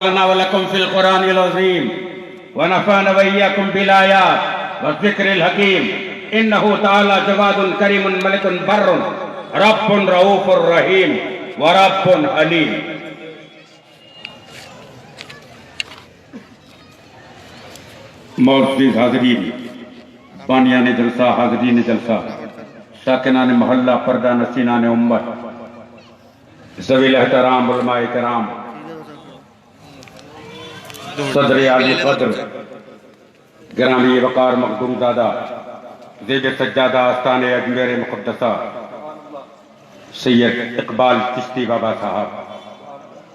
لنا ولكم في القرآن العظيم ونفعنا وإياكم بالآيات والذكر الحكيم إنه تعالى جواد كريم ملك بر رب رؤوف رحيم ورب حليم. معزز حاضرین، بانیان جلسہ، حاضرین جلسہ، ساکنان محلہ، پردہ نشینان امت، ذوی الاحترام علماء کرام، صدر عالی قدر گرامی وقار مخدوم زادہ زیب سجادہ آستان اجمیر مقدسہ سید اقبال چشتی بابا صاحب،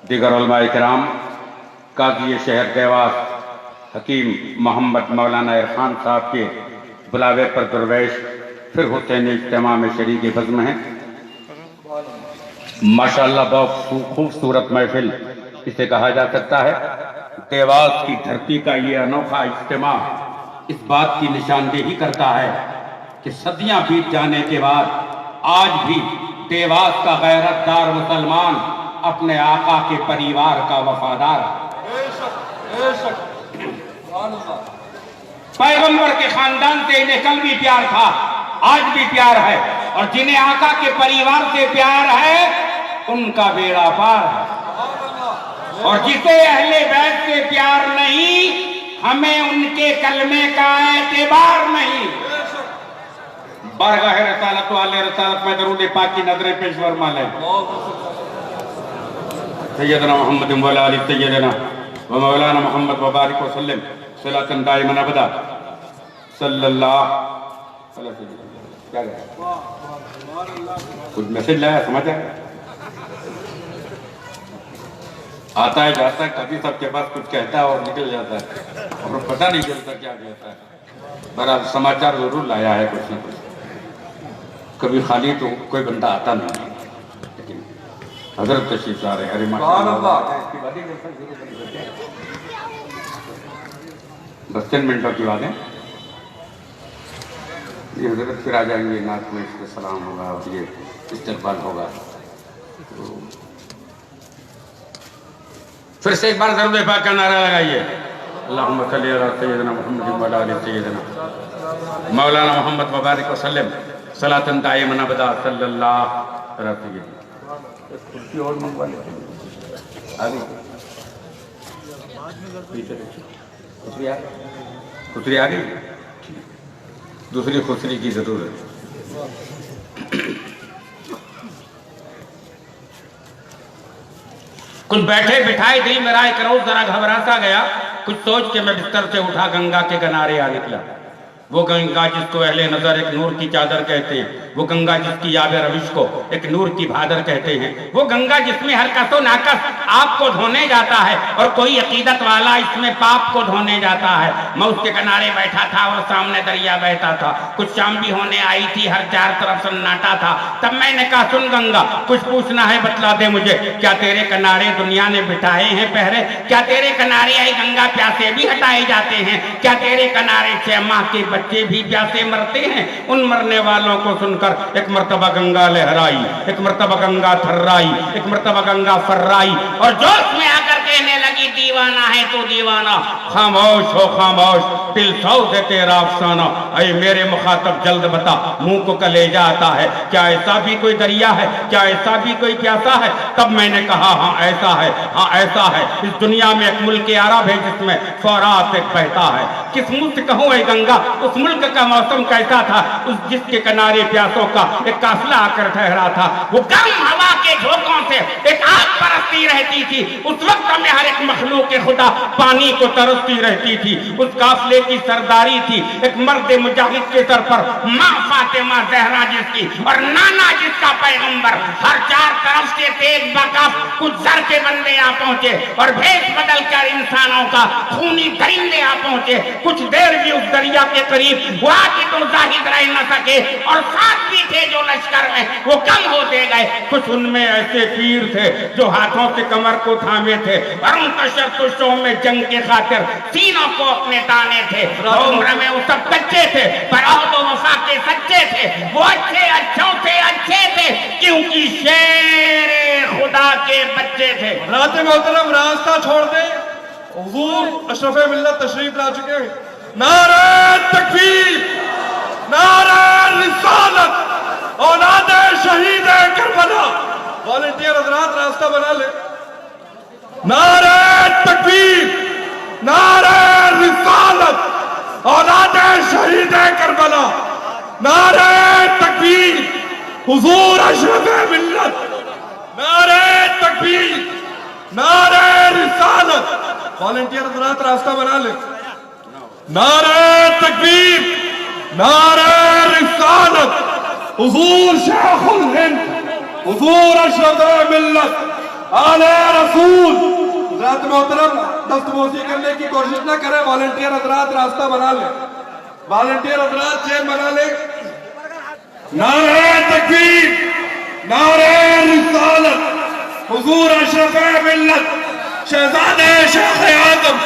دیگر علماء کرام، قاضی شہر دیواس حکیم محمد مولانا عرفان صاحب کے بلاوے پر درویش پھر حسین اجتماع میں شریک بزم ہیں. ماشاءاللہ بہت خوبصورت محفل اسے کہا جا سکتا ہے. دیواس کی دھرتی کا یہ انوکھا اجتماع اس بات کی نشاندہی کرتا ہے کہ صدیاں بیت جانے کے بعد آج بھی دیواس کا غیرت دار مسلمان اپنے آقا کے پریوار کا وفادار ہے. پیغمبر کے خاندان سے انہیں کل بھی پیار تھا، آج بھی پیار ہے، اور جنہیں آقا کے پریوار سے پیار ہے ان کا بیڑا پار ہے. اور جسے اہل بیت سے پیار نہیں ہمیں ان کے کلمے کا اعتبار نہیں. بارگاہ رسالت والے رسالت میں درود پاک کی نظریں پیش فرما لیں. سیدنا محمد و علی سیدنا و مولانا محمد وبارک وسلم صلاۃ دائما ابدا صلی اللہ علیہ وسلم. کیا کچھ میسج لایا سمجھا؟ آتا ہے جاتا ہے، کبھی سب کے پاس کچھ کہتا ہے اور نکل جاتا ہے اور پتہ نہیں چلتا کیا کہتا ہے. برحال سماچار ضرور لایا ہے کچھ نہ کچھ. کبھی خالی تو کوئی بندہ آتا نہیں، لیکن حضرت تشریف لا رہے ہیں. بس 10 منٹوں کی بات ہے. یہ حضرت پھر آ جائیں گے، نعت میں اس کے سلام ہوگا اور یہ استقبال ہوگا. پھر سے ایک بار درود پاک کا نعرہ لگائیے. اللہم صلی علی سیدنا محمد و علی سیدنا مولانا محمد وبارک وسلم صلاۃ دائما ابدا صلی اللہ علیہ وسلم. کرسی اور منگوا لیتے ہیں. آگے خسری آ گئی، دوسری خسری کی ضرورت. کچھ بیٹھے بٹھائے دل میرا ایک روز ذرا گھبرا سا گیا. کچھ سوچ کے میں بستر سے اٹھا گنگا کے کنارے آ نکلا. وہ گنگا جس کو اہل نظر ایک نور کی چادر کہتے ہیں، وہ گنگا جس کی آب روش کو ایک نور کی بھادر کہتے ہیں، وہ گنگا جس میں ہر کس و ناکس آپ کو دھونے جاتا ہے اور کوئی عقیدت والا اس میں پاپ کو دھونے جاتا ہے. میں اس کے کنارے بیٹھا تھا اور سامنے دریا بہتا تھا. کچھ شام بھی ہونے آئی تھی، ہر چار طرف سناٹا تھا. تب میں نے کہا سن گنگا، کچھ پوچھنا ہے بتلا دے مجھے. کیا تیرے کنارے دنیا نے بٹھائے ہیں پہرے؟ کیا تیرے کنارے آئی گنگا پیاسے بھی ہٹائے جاتے ہیں؟ کیا تیرے کنارے 6 ماہ کے بچے بھی پیاسے مرتے ہیں؟ ان مرنے والوں کو سن کر ایک مرتبہ گنگا لہرائی، ایک مرتبہ گنگا تھرائی، ایک مرتبہ گنگا فررائی، اور جوش میں آ کر کہنے لگی دیوانہ ہے تو دیوانہ، خاموش ہو خاموش، دل سوز ہے تیرا افسانہ. اے میرے مخاطب جلد بتا، منہ کو کلیجہ آتا ہے، کیا ایسا بھی کوئی دریا ہے؟ کیا ایسا بھی کوئی پیاسا ہے؟ تب میں نے کہا ہاں ایسا ہے، ہاں ایسا ہے. اس دنیا میں ایک ملک عرب ہے جس میں فرات ایک بہتا ہے. کس منہ سے کہوں اے گنگا اس ملک کا موسم کیسا تھا؟ اس جس کے کنارے پیاسوں کا ایک قافلہ آ کر ٹھہرا تھا. وہ گرم ہوا کے جھونکوں سے ایک آگ برستی رہتی تھی. اس وقت میں ہر ایک مخلوق خدا پانی کو ترستی رہتی تھی. اس قافلے کی سرداری تھی ایک مرد مجاہد کے سر پر، ماں فاطمہ زہرا جس کی اور نانا جس کا پیغمبر. ہر 4 طرف سے تیز بکاف کچھ زر کے بندے آ پہنچے اور بھیس بدل کر انسانوں کا خونی درندے آ پہنچے. کچھ دیر بھی اس دریا کے قریب ہوا کہ تو زاہد رہ نہ سکے، اور ساتھ بھی تھے جو لشکر میں وہ کم ہوتے گئے. کچھ ان میں ایسے پیر تھے جو ہاتھوں سے کمر کو تھامے تھے، اور ان تشتشوں میں جنگ کے خاطر سینوں کو اپنے تانے تھے. عمر میں وہ سب کچے تھے پر عہد و وفا کے سچے تھے. وہ اچھے اچھوں سے اچھے تھے کیونکہ شیر خدا خدا کے بچے تھے. حضرات محترم راستہ چھوڑ دیں. حضور اشرف ملت تشریف لا چکے ہیں. نعرہ تکبیر، نعرہ رسالت، اولاد شہید کربلا. والنٹیئر حضرات راستہ بنا لیں. نعرہ تکبیر، نعرہ رسالت، اولاد شہید کربلا. نعرہ تکبیر، حضور اشرف ملت. نعرہ تکبیر، نعرہ رسالت. والنٹیئر حضرات راستہ بنا لیں. نعرہ تکبیر، نعرہ رسالت، حضور شیخ الہند، حضور اشرف ملت، آل رسول. حضرات محترم دست بوسی کرنے کی کوشش نہ کریں. والنٹیئر حضرات راستہ بنا لیں. والنٹیئر حضرات چین بنا لیں. نعرہ تکبیر، نعرہ رسالت، حضور اشرف ملت شہزادے شیخ اعظم.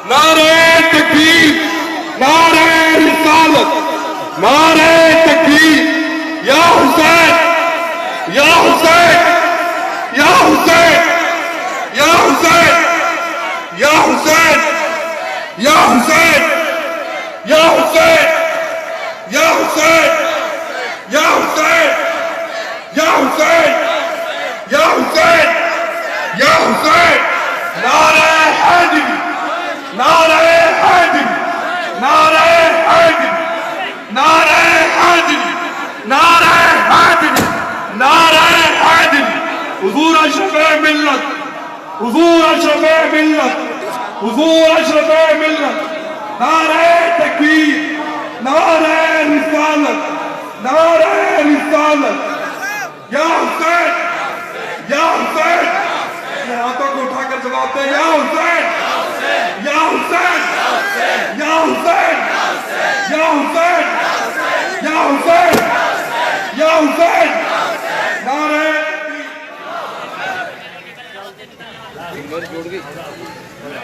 نعرہ تکبیر، نعرہ رسالت، نعرہ تکبیر. یا حسین، یا حسین، یا حسین، یا حسین، یا حسین، یا حسین، یا حسین، یا حسین، یا حسین، یا حسین، یا حسین، یا حسین. نعرہ حیدری، نعرہ حیدری، نعرہ حیدری، نعرہ حیدری، نعرہ حیدری، نعرہ حیدری. حضور اشرف ملت، حضور اشرف ملت، حضور اشرف ملت. نعرہ تکبیر، نعرہ رسالت، نعرہ رسالت. یا حسین، یا حسین. ہاتھوں کو اٹھا کر جواب دیں. یا حسین، یا حسین، یا حسین، یا حسین، یا حسین، یا حسین. نعرہ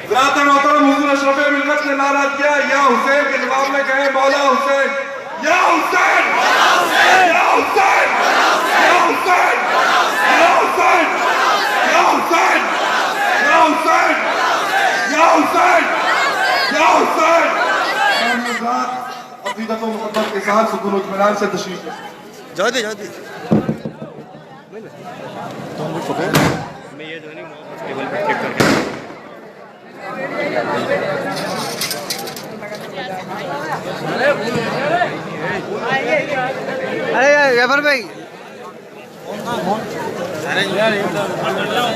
حضرات محترم حضور اشرف ملت نے نعرہ دیا یا حسین کے جواب میں کہیں مولا حسین. یا حسین، یا حسین، یا حسین، یا حسین، یا حسین، یا حسین، یا حسین، یا حسین. عقیدت و محبت کے ساتھ سکون و اطمینان سے تشریف لیں. جا دے میں یہ دھونی ٹیبل پہ چیک کر کے ارے غفر بھائی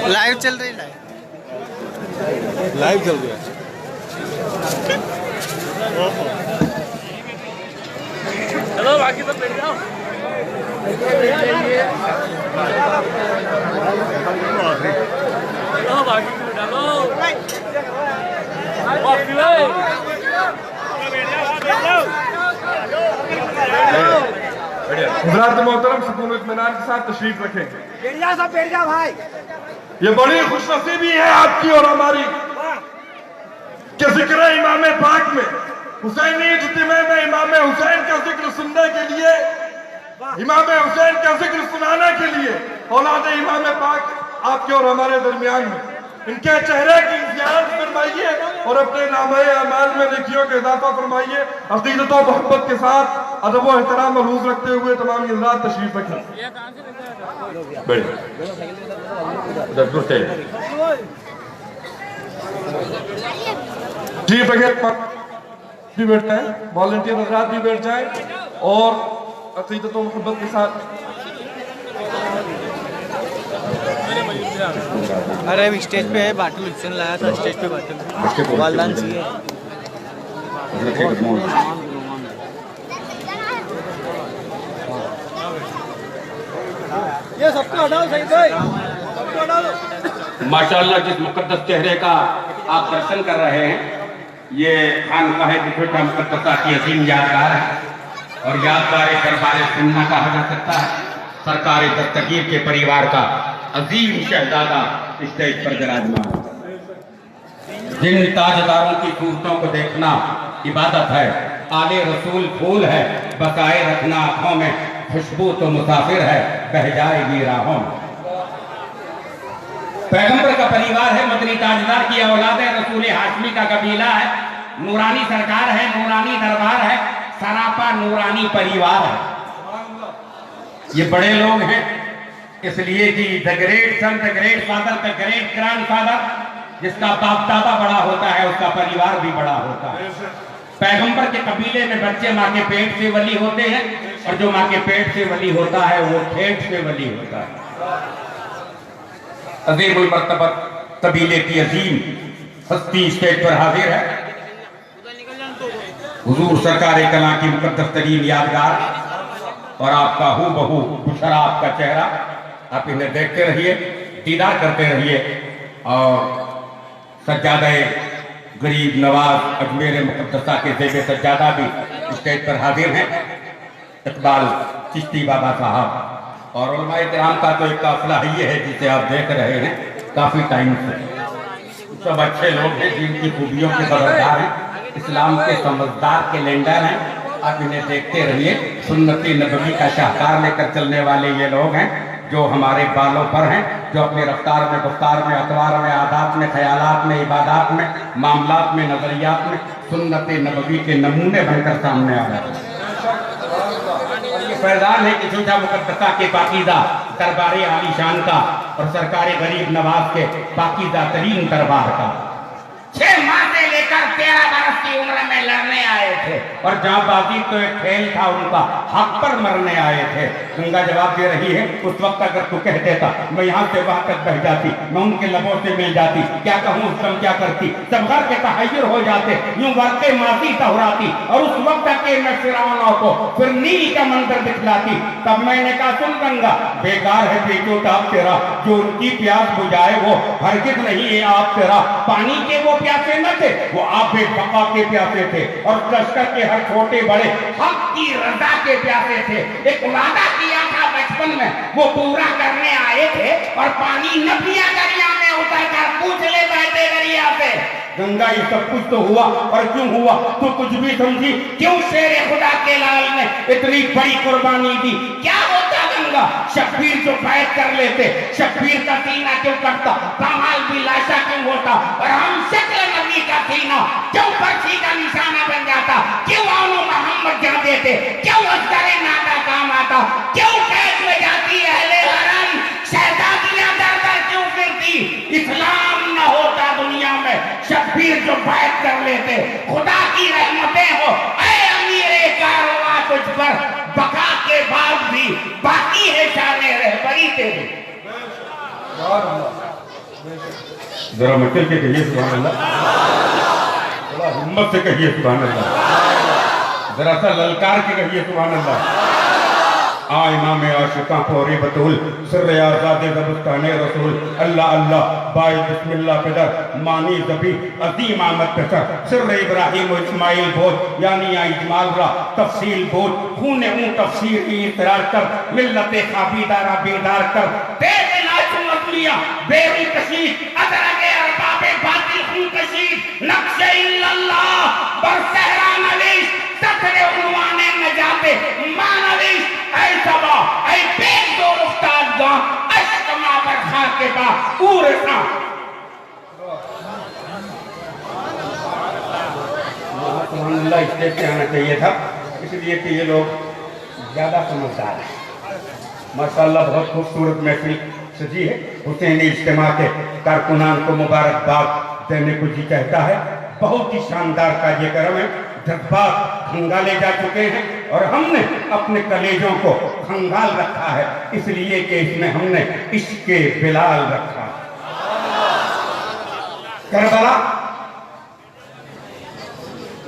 لائیو چل رہی ہے. لائیو چل رہی ہے. چلو باقی سب بیٹھ جاؤ. حضرات محترم سکون و اطمینان کے ساتھ تشریف رکھیں. بیٹھ جا سب بیٹھ جا بھائی. یہ بڑی خوش نصیبی ہے آپ کی اور ہماری کہ ذکر امام پاک میں حسینی اجتماع میں امام حسین کا ذکر سننے کے لیے، امام حسین کا ذکر سنانے کے لیے اولاد امام پاک آپ کے اور ہمارے درمیان میں. ان کے چہرے کی زیارت فرمائیے اور اپنے نامہ اعمال میں نیکیوں کا اضافہ فرمائیے. عقیدت و محبت کے ساتھ ادب و احترام ملحوظ رکھتے ہوئے تمام حضرات تشریف رکھیں. جی بغیر بھی بیٹھتے ہیں. والنٹیئر حضرات بھی بیٹھ جائیں اور عقیدت و محبت کے ساتھ. ارے ابھی اسٹیج پہ ہے باٹل حسین لایا تھا. اسٹیج پہ باٹل والدان سی ہے. یہ سب کو ہٹاؤ صحیح بھائی. ماشاءاللہ جس مقدس چہرے کا آپ درشن کر رہے ہیں یہ خانقاہ دکھوٹا مقدسہ کی عظیم یادگار ہے اور یادگار دربار سننا کہا جا سکتا ہے. سرکار دستگیر کے پریوار کا عظیم شہزادہ اسٹیج پر وراجمان. جن تاجداروں کی صورتوں کو دیکھنا عبادت ہے. آل رسول پھول ہے بسائے رکھنا آنکھوں میں. خوشبو تو مسافر ہے بہ جائے گی راہوں میں. पैगंबर का परिवार है, मदनी ताजदार की औलाद है, रसूल हाशमी का कबीला है, नूरानी सरकार है, नूरानी दरबार है, सरापा नूरानी परिवार है। ये बड़े लोग हैं, इसलिए कि the great sun, the great father, the great grand father, जिसका बाप दादा बड़ा होता है उसका परिवार भी बड़ा होता है। पैगंबर के कबीले में बच्चे माँ के पेट से वली होते हैं, और जो माँ के पेट से वली होता है वो ठेठ से वली होता है। अजीमुल मर्तबत कबीले की अजीम हस्ती स्टेज पर हाजिर है। हुजूर सरकार कला की मुकद्दस तरीन यादगार और आपका हू बहू बुशरा आपका चेहरा, आप इन्हें देखते रहिए, दीदार करते रहिए। और सज्जादा गरीब नवाज अजमेर मुकद्दसा के ज़ेब सज्जादा भी स्टेज पर हाजिर हैं, इकबाल चिश्ती बाबा साहब। और उलमाए किराम का तो एक काफिला ये है जिसे आप देख रहे हैं काफ़ी टाइम से। सब अच्छे लोग हैं जिनकी खूबियों के खबरदार हैं, इस्लाम के समझदार कैलेंडर हैं। आप इन्हें देखते रहिए, सुन्नती नबवी का शाहकार लेकर चलने वाले ये लोग हैं जो हमारे बालों पर हैं, जो अपने रफ्तार में, गुफ्तार में, अतवार में, आदात में, ख्यालात में, इबादात में, मामलात में, नजरियात में सुन्नत नबवी के नमूने बनकर सामने आ रहे हैं। ये फैजान है कि झूठा मुकद्दसा के पाकीज़ा दरबार आलीशान का और सरकार गरीब नवाज के पाकीज़ा तरीन दरबार का। 6 माह से लेकर 13 बरस की उम्र में लड़ने आए थे, और जहाँ बाजी तो एक खेल था उनका, हक पर मरने आए थे। गंगा जवाब दे रही है, उस वक्त अगर तू कह देता मैं यहाँ से वहां तक बह जाती, मैं उनके लबों से मिल जाती, क्या कहूँ उस समय क्या करती, सब घर के तहय्युर हो जाते, यूं वाक़े माजी दोहराती, और उस वक्त के मैं फिरौनों को फिर नील का मंजर दिखलाती। तब मैंने कहा सुन गंगा, बेकार है बेचोटाप तेरा, जो उनकी प्यास बुझाए वो हरगिज़ नहीं है आप तेरा। पानी के वो प्यासे न थे, वो आप बेबका के प्यासे थे, और लश्कर के हर छोटे बड़े हक की रजा के प्यासे थे। एक वादा किया था बचपन में, वो पूरा करने आए थे, और पानी न पिया दरिया में उतर कर पूछ ले बहते दरिया से। गंगा ये सब कुछ तो हुआ, और क्यों हुआ तो कुछ भी समझी, क्यों शेरे खुदा के लाल ने इतनी बड़ी कुर्बानी दी। क्या होता गंगा शब्बीर जो बैठ कर लेते, शब्बीर का सीना क्यों कटता, कमाल भी लाशा क्यों होता, और हम शक्ल नबी का सीना क्यों पर्ची का निशाना बन जाता, क्यों आनो मोहम्मद जा देते, क्यों अस्करे नाता काम आता, क्यों कैद में जाती अहले हरम, शहजादियां दर दर क्यों फिरती। इस्लाम न होता दुनिया में, शब्बीर जो बैठ कर लेते। खुदा की रहमतें हो ऐ अमीरे कारवां तुझ पर, बका के बाद भी बाकी है शाने रहबरी तेरी। जरा मिल के कहिए सुभान अल्लाह, थोड़ा हिम्मत से कहिए सुभान अल्लाह, जरा सा ललकार के कहिए सुभान अल्लाह। आ इमाम आशिका फौरी बतूल सिर्र आज़ादे ज़बुस्ताने रसूल, अल्लाह अल्लाह बाय बिस्मिल्लाह पेदर मानी जबी अजीम आमद पेशर, सिर्र इब्राहिम व इस्माइल बोध यानी या इजमाल रा तफसील बोध, खूने ऊं तफसीर इतरार कर, मिल्लत खाबीदारा बेदार कर, तेरे नाचू मजलियां बेरी कशी अदरगे अरबाबे बातिल खून कशी, नक्शे इल्लल्लाह बर सहरा नवीश, सखरे उन्वाने नजाते मानवीश, ऐ सबा ऐ बेग दो उस्ताद गा अश्कमा बरखा के बा उरसा। सुभानअल्लाह इसलिए से आना चाहिए था, इसलिए कि ये लोग ज़्यादा समझदार हैं। माशाअल्लाह बहुत खूबसूरत महफिल सजी है। हुसैनी इज्तिमा के कारकुनान को मुबारकबाद देने को जी कहता है। बहुत ही शानदार कार्यक्रम है, जज्बात खंगाले जा चुके हैं, और हमने अपने कलेजों को खंगाल रखा है, इसलिए कि इसमें हमने इश्क़े बिलाल रखा। करबला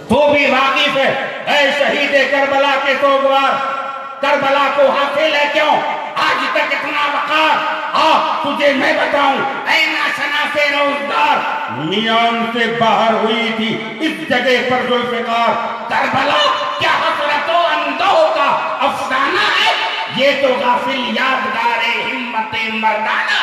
तो भी वाकिफ है, ऐ शहीद करबला के सोगवार, करबला को हासिल है क्यों आज तक इतना वक़ार। तुझे मैं बताऊं ऐ नाशना से रोजगार, मियान से बाहर हुई थी इस जगह पर जुल्फ़िकार। करबला क्या हसरतो अंदों का अफसाना है, ये तो गाफिल यादगार हिम्मत मर्दाना।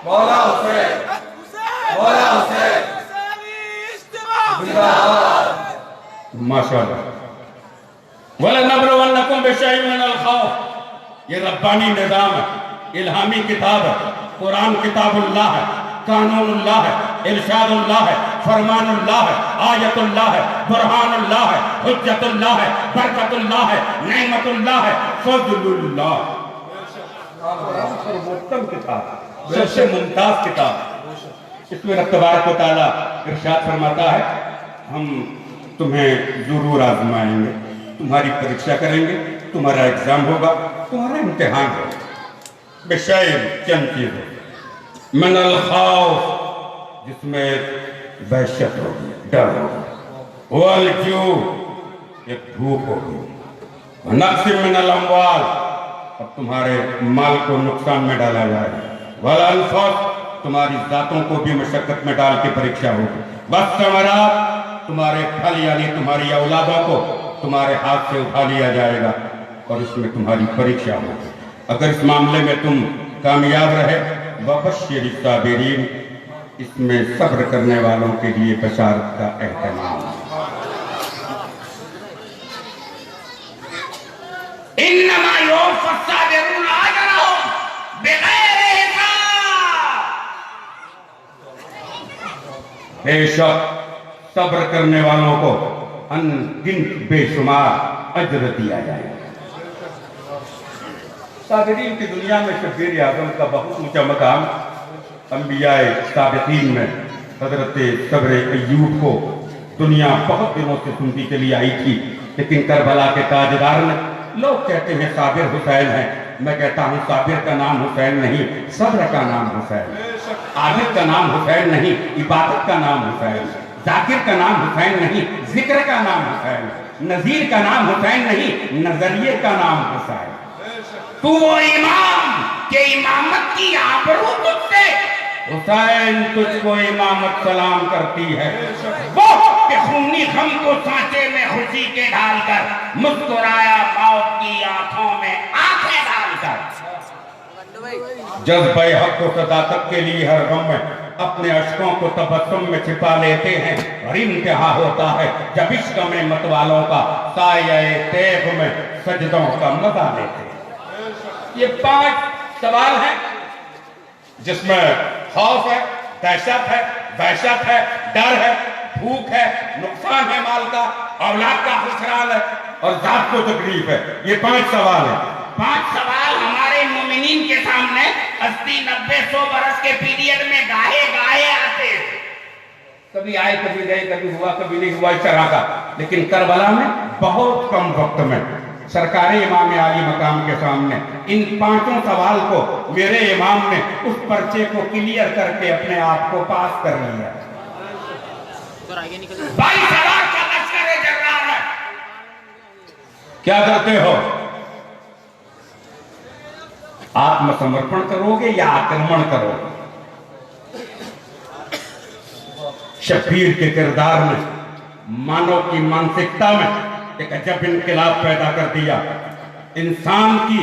मौला हुसैन माशाअल्लाह। वलनब्लुवन्नकुम बिशैइन मिनल खौफ, ये रब्बानी निज़ाम है, इल्हामी किताब है, कुरान किताबुल्लाह है, कानूनुल्लाह है, इरशादुल्लाह है, फरमानुल्लाह है, आयतुल्लाह है, बुरहानुल्लाह है, हुज्जतुल्लाह है, बरकतुल्लाह है, नेमतुल्लाह है, फज़लुल्लाह। सर्वोत्तम किताब, सबसे मुमताज किताब। इसमें रब तबारक व तआला इरशाद फरमाता है, हम तुम्हें जरूर आजमाएंगे, तुम्हारी परीक्षा करेंगे, तुम्हारा एग्जाम होगा, तुम्हारा इम्तिहान होगा। बेशैइन चंद चीज़ें, मिनल खौफ, जिसमें वहशत होगी, डर होगा, वल जू, एक भूख होगी, नक्स मिनल अम्वाल, अब तुम्हारे माल को नुकसान में डाला जाएगा, वल अनफुस, तुम्हारी जातों को भी मशक्कत में डाल के परीक्षा होगी, बस समरात, तुम्हारे फल यानी तुम्हारी औलादों को तुम्हारे हाथ से उठा लिया जाएगा और इसमें तुम्हारी परीक्षा होगी। अगर इस मामले में तुम कामयाब रहे, वबश्शिरिस साबिरीन, इसमें सब्र करने वालों के लिए बशारत का एहतमाम। इन्नमा युवफ़्फ़स साबिरून अजरहुम बिग़ैरि हिसाब, बेशक सब्र करने वालों को अनगिनत बेशुमार अजर दिया जाएगा। साबिरीन की दुनिया में शब्बीर आज़म का बहुत ऊंचा मकाम, अंबियाए साबिकीन में हजरत सब्र अय्यूब को दुनिया बहुत दिनों से सुनती चली आई थी, लेकिन करबला के ताजदार ने, लोग कहते हैं साबिर हुसैन है, मैं कहता हूँ साबिर का नाम हुसैन नहीं, सब्र का नाम हुसैन, आबिद का नाम हुसैन नहीं, इबादत का नाम हुसैन, जाकिर का नाम हुसैन नहीं, जिक्र का नाम हुसैन, नजीर का नाम हुसैन नहीं, नजरिए का नाम हुसैन। तू वो इमाम के इमामत की आबरू तुझसे, हुसैन तुझको इमामत सलाम करती है, वो के खूनी गम को सांचे में खुशी के ढालकर, मुस्कुराया मौत की आंखों में आंखें डालकर। जज्बे हक को सदाकत के लिए हर गम में अपने अश्कों को तबस्सुम में छिपा लेते हैं, और इंतहा होता है जब इश्क में मतवालों का साये तैब में सजदों का मजा लेते हैं। ये 5 सवाल हैं जिसमें खौफ है, दहशत है, वहशत है, डर है, भूख है, नुकसान है माल का, औलाद का खुसरान है और जात को तकलीफ है। ये 5 सवाल हैं। 5 सवाल हमारे मोमिनीन के सामने 80, 90, 100 बरस के पीरियड में गाहे आते हैं, कभी आए कभी गए, कभी हुआ कभी नहीं हुआ, इस तरह का। लेकिन करबला में बहुत कम वक्त में सरकार इमाम आली मकाम के सामने इन 5 सवाल को मेरे इमाम ने उस पर्चे को क्लियर करके अपने आप को पास कर लिया। 22,000 का लश्कर जर्रार है, क्या करते हो? आत्मसमर्पण करोगे या आक्रमण करोगे? शब्बीर के किरदार में, मानव की मानसिकता में एक अजब इनकलाब पैदा कर दिया। इंसान की,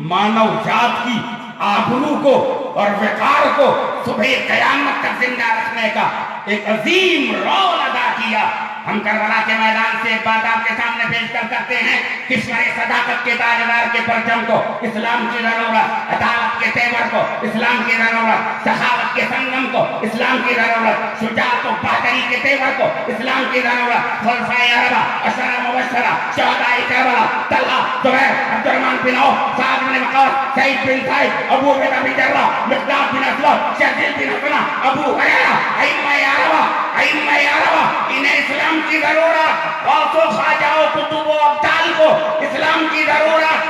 मानव जात की आबरू को और वकार को सुबह कयामत तक जिंदा रखने का एक अजीम रोल अदा किया। हम करबला के मैदान से एक बात आपके सामने पेश कर सकते हैं, किस्मत सदाकत के ताजदार के परचम को, इस्लाम की ज़रूरत, अदालत के तेवर को, इस्लाम की ज़रूरत, सखावत के संगम को, इस्लाम की ज़रूरत, शुजाअत और बहादुरी के तेवर को, इस्लाम की ज़रूरत, खुलफाए अरबा, अशरा मुबश्शरा, शहदाए करबला, तलहा, जुबैर, अब्दुर्रहमान बिन औफ, साद बिन वक़ास, सईद बिन साइद, अबू उबैदा बिन जर्राह, मिक़दाद बिन असवद, शहजील बिन हसना, अबू हुरैरा, अइम्मा-ए अरबा, इन्हें इस्लाम की जरूरत, गौसो ख्वाजाओं कुतुबो अब्दाल को इस्लाम की जरूरत,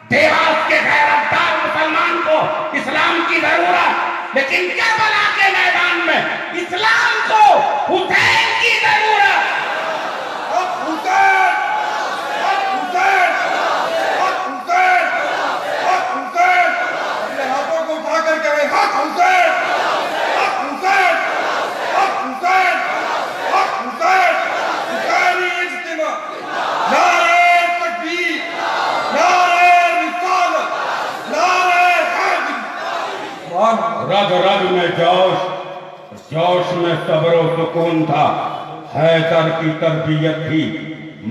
देवास के गैरतदार मुसलमान को इस्लाम की जरूरत, लेकिन करबला के मैदान में इस्लाम को हुसैन की जरूरत। अपने हाथों को उठाकर कहें हक हुसैन, हक हुसैन, हक हुसैन, हक हुसैन। हुसैनी इज्तिमा, नारे तकबीर, नारे रिसालत, नारे हैदर। रग रग में जोश, जोश में सब्र और सुकून था, हैदर की तरबियत भी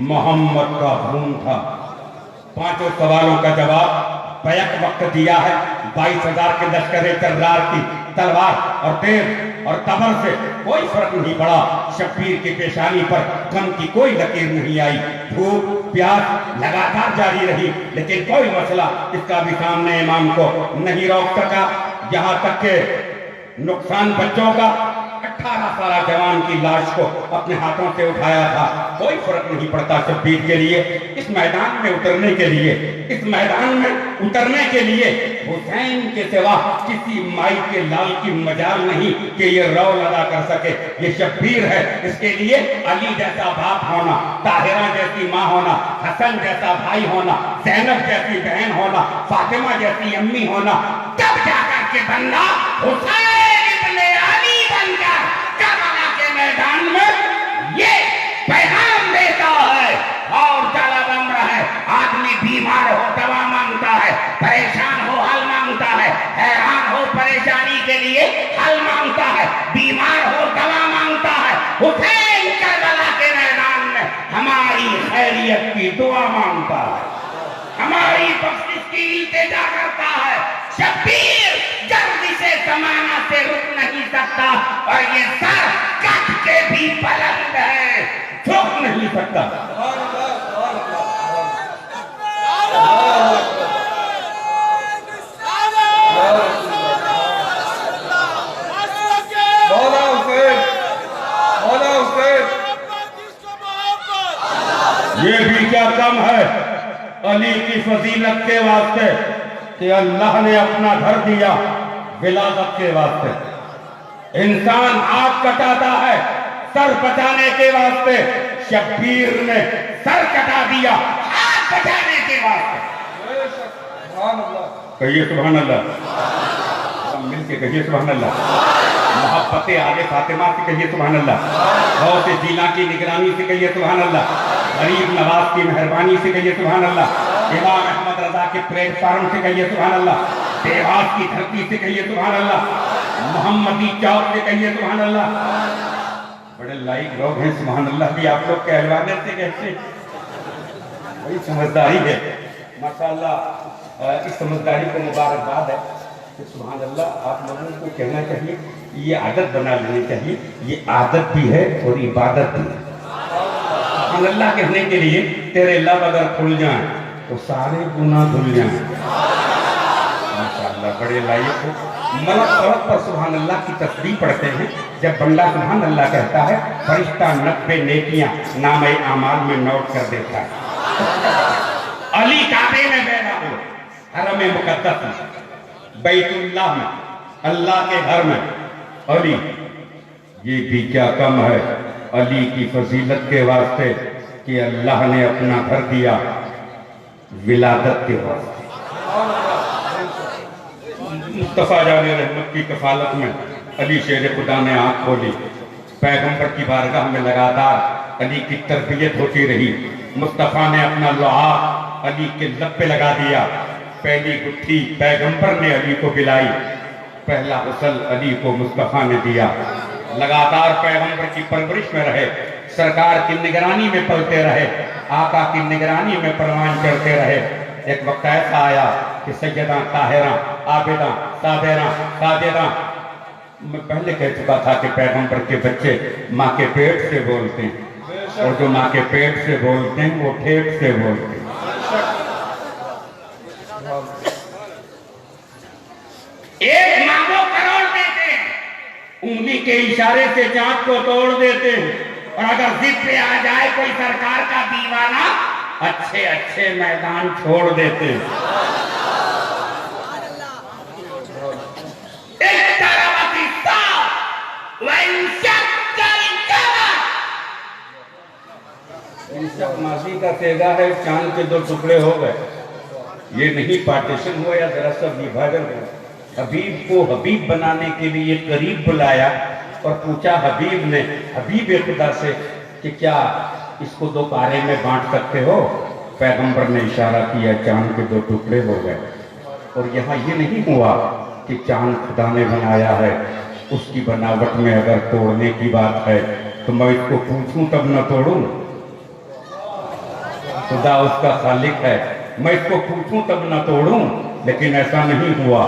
मोहम्मद का खून था। पांचों सवालों का जवाब बैक वक्त दिया है। 22,000 के लश्कर जर्रार की तलवार और तेज और तबर से कोई फर्क नहीं पड़ा। शब्बीर की पेशानी पर गम की कोई लकीर नहीं आई। भूख प्यास लगातार जारी रही, लेकिन कोई मसला इसका भी सामने इमाम को नहीं रोक सका। यहाँ तक के नुकसान बच्चों का 18 साल जवान की लाश को अपने हाथों से उठाया था। कोई फर्क नहीं पड़ता शब्बीर के लिए। इस मैदान में उतरने के लिए, इस मैदान में उतरने के लिए हुसैन के सिवा किसी माई के लाल की मजाल नहीं कि ये रौल अदा कर सके। ये शब्बीर है, इसके लिए अली जैसा बाप होना, ताहिरा जैसी माँ होना, हसन जैसा भाई होना, ज़ैनब जैसी बहन होना, फातिमा जैसी अम्मी होना, तब जाकर के बंदा हुसैन इब्ने अली बनकर करबला के मैदान में ये पैगाम देता है। और तलब अम्र है, आदमी बीमार हो दवा मांगता है, परेशान हो हल मांगता है, हैरान हो परेशानी के लिए हल मांगता है, बीमार हो दवा मांगता है। हुसैन करबला के मैदान में हमारी खैरियत की दुआ मांगता है, हमारी बख्शिश की इल्तिजा करता है। शब्बीर गर्दिश ज़माना से रुक नहीं सकता और ये सर कट के भी बुलंद है, झुक नहीं सकता। मौला हुसैन, मौला हुसैन। ये भी क्या कम है अली की फजीलत के वास्ते कि अल्लाह ने अपना घर दिया विलादत के वास्ते। इंसान आग कटाता है सर बचाने के वास्ते, शब्बीर ने सर कटा दिया आग बचाने के वास्ते। कहिए सुभान अल्लाह, सब मिलके कहिए सुभान अल्लाह। मोहब्बते आगे फातिमा से कहिए सुभान अल्लाह, गौस जीला की निगरानी से कहिए सुभान अल्लाह, गरीब नवाज की मेहरबानी से कहिए सुभान अल्लाह, इमाम अहमद रजा के प्लेटफार्म से कहिए सुभान अल्लाह, देवास की धरती से कहिए सुभान अल्लाह, मोहम्मदी चौक से कहिए सुभान अल्लाह। बड़े लाइक लोग हैं सुभान अल्लाह भी आप लोग कहलवाने से कहते, बड़ी समझदारी है माशाअल्लाह। इस समझदारी को मुबारकबाद है कि सुभान अल्लाह आप लोगों को कहना चाहिए, ये आदत बना लेनी चाहिए। ये आदत भी है और इबादत भी है। सुभान अल्लाह कहने के लिए तेरे लब अगर खुल जाएं तो सारे गुनाह धुल जाएं। माशाअल्लाह बड़े लायक हो। मलक सड़क पर सुभान अल्लाह की तस्बीह पढ़ते हैं। जब बंदा सुभान अल्लाह कहता है, फरिश्ता 90 नेकियां नामे आमाल में नोट कर देता है। अली काबे में बैठा हो, हरम मुकद्दस में, बैतुल्लाह में, अल्लाह के घर में अली, ये भी क्या कम है अली की फजीलत के वास्ते कि अल्लाह ने अपना घर दिया विलादत के वास्ते। मुस्तफा जाने रहमत की कफालत में अली शेर खुदा ने आंख खोली। पैगंबर की बारगाह में लगातार अली की तरबियत होती रही। मुस्तफा ने अपना लुआब अली के लब पे लगा दिया। पहली गुत्थी पैगंबर ने अली को पिलाई, पहला गुस्ल अली को मुस्तफा ने दिया। लगातार पैगंबर की परवरिश में रहे, सरकार की निगरानी में पलते रहे, आका की निगरानी में परवान चढ़ते रहे। एक वक्त ऐसा आया कि सैयदा ताहिरा आबिदा साबिरा साजिदा, मैं पहले कह चुका था कि पैगंबर के बच्चे माँ के पेट से बोलते हैं और जो माँ के पेट से बोलते हैं वो ठेठ से बोलते हैं। एक मांगो करोड़ देते हैं, उंगली के इशारे से चांद को तोड़ देते हैं। और अगर जिद पे आ जाए कोई सरकार का दीवाना, अच्छे अच्छे मैदान छोड़ देते हैं। मासी का तेगा है, चांद के 2 टुकड़े हो गए। ये नहीं पार्टीशन हुआ या दरअसल विभाजन हुआ। हबीब को हबीब बनाने के लिए करीब बुलाया और पूछा हबीब ने हबीब खुदा से कि क्या इसको 2 पारे में बांट सकते हो? पैगंबर ने इशारा किया, चांद के 2 टुकड़े हो गए। और यहाँ ये नहीं हुआ कि चांद खुदा ने बनाया है, उसकी बनावट में अगर तोड़ने की बात है तो मैं इसको पूछूं तब न तोड़ूं। खुदा उसका खालिक है, मैं इसको पूछूं तब न तोड़ूं, लेकिन ऐसा नहीं हुआ।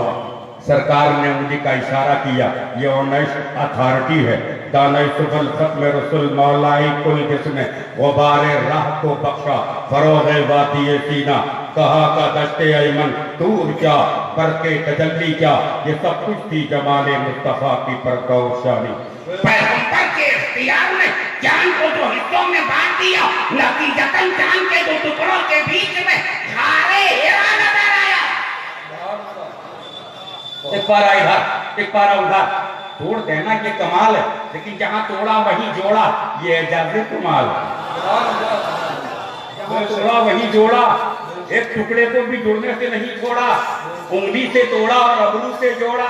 सरकार ने मुझे का इशारा किया, ये ऑनेस्ट अथॉरिटी है। दानिश सुबल खत्म रसूल मौलाई कुल जिसने गुबारे राह को बख्शा, फरोग वादी सीना कहा का दस्ते अयमन दूर क्या बरके तजल्ली क्या, ये सब कुछ थी जमाले मुस्तफा की परकौशानी। पैगंबर के इख्तियार में चांद को दो हिस्सों में बांट दिया, नतीजतन चांद के दो टुकड़ों के बीच में खारे हीरा नजर आया। एक पारा इधर एक पारा उधर, तोड़ देना ये कमाल है, लेकिन जहां तोड़ा वहीं जोड़ा, ये एजाज़े कमाल है। जहां तोड़ा वहीं जोड़ा, एक टुकड़े को भी जुड़ने से नहीं छोड़ा, उंगली से तोड़ा और अबरू से जोड़ा,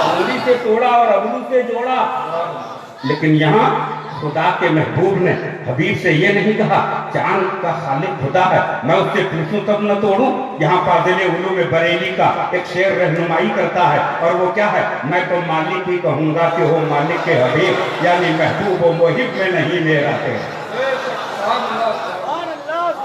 उंगली से तोड़ा और अबरू से जोड़ा। लेकिन यहाँ खुदा के महबूब ने हबीब से ये नहीं कहा चांद का खालिक खुदा है, मैं उससे पूछूं तब न तोड़ूं। यहाँ फाजिल उलूम बरेली का एक शेर रहनुमाई करता है, और वो क्या है, मैं तो मालिक ही कहूंगा कि हो मालिक के हबीब, यानी महबूब व मुहिब में नहीं मेरा तेरा।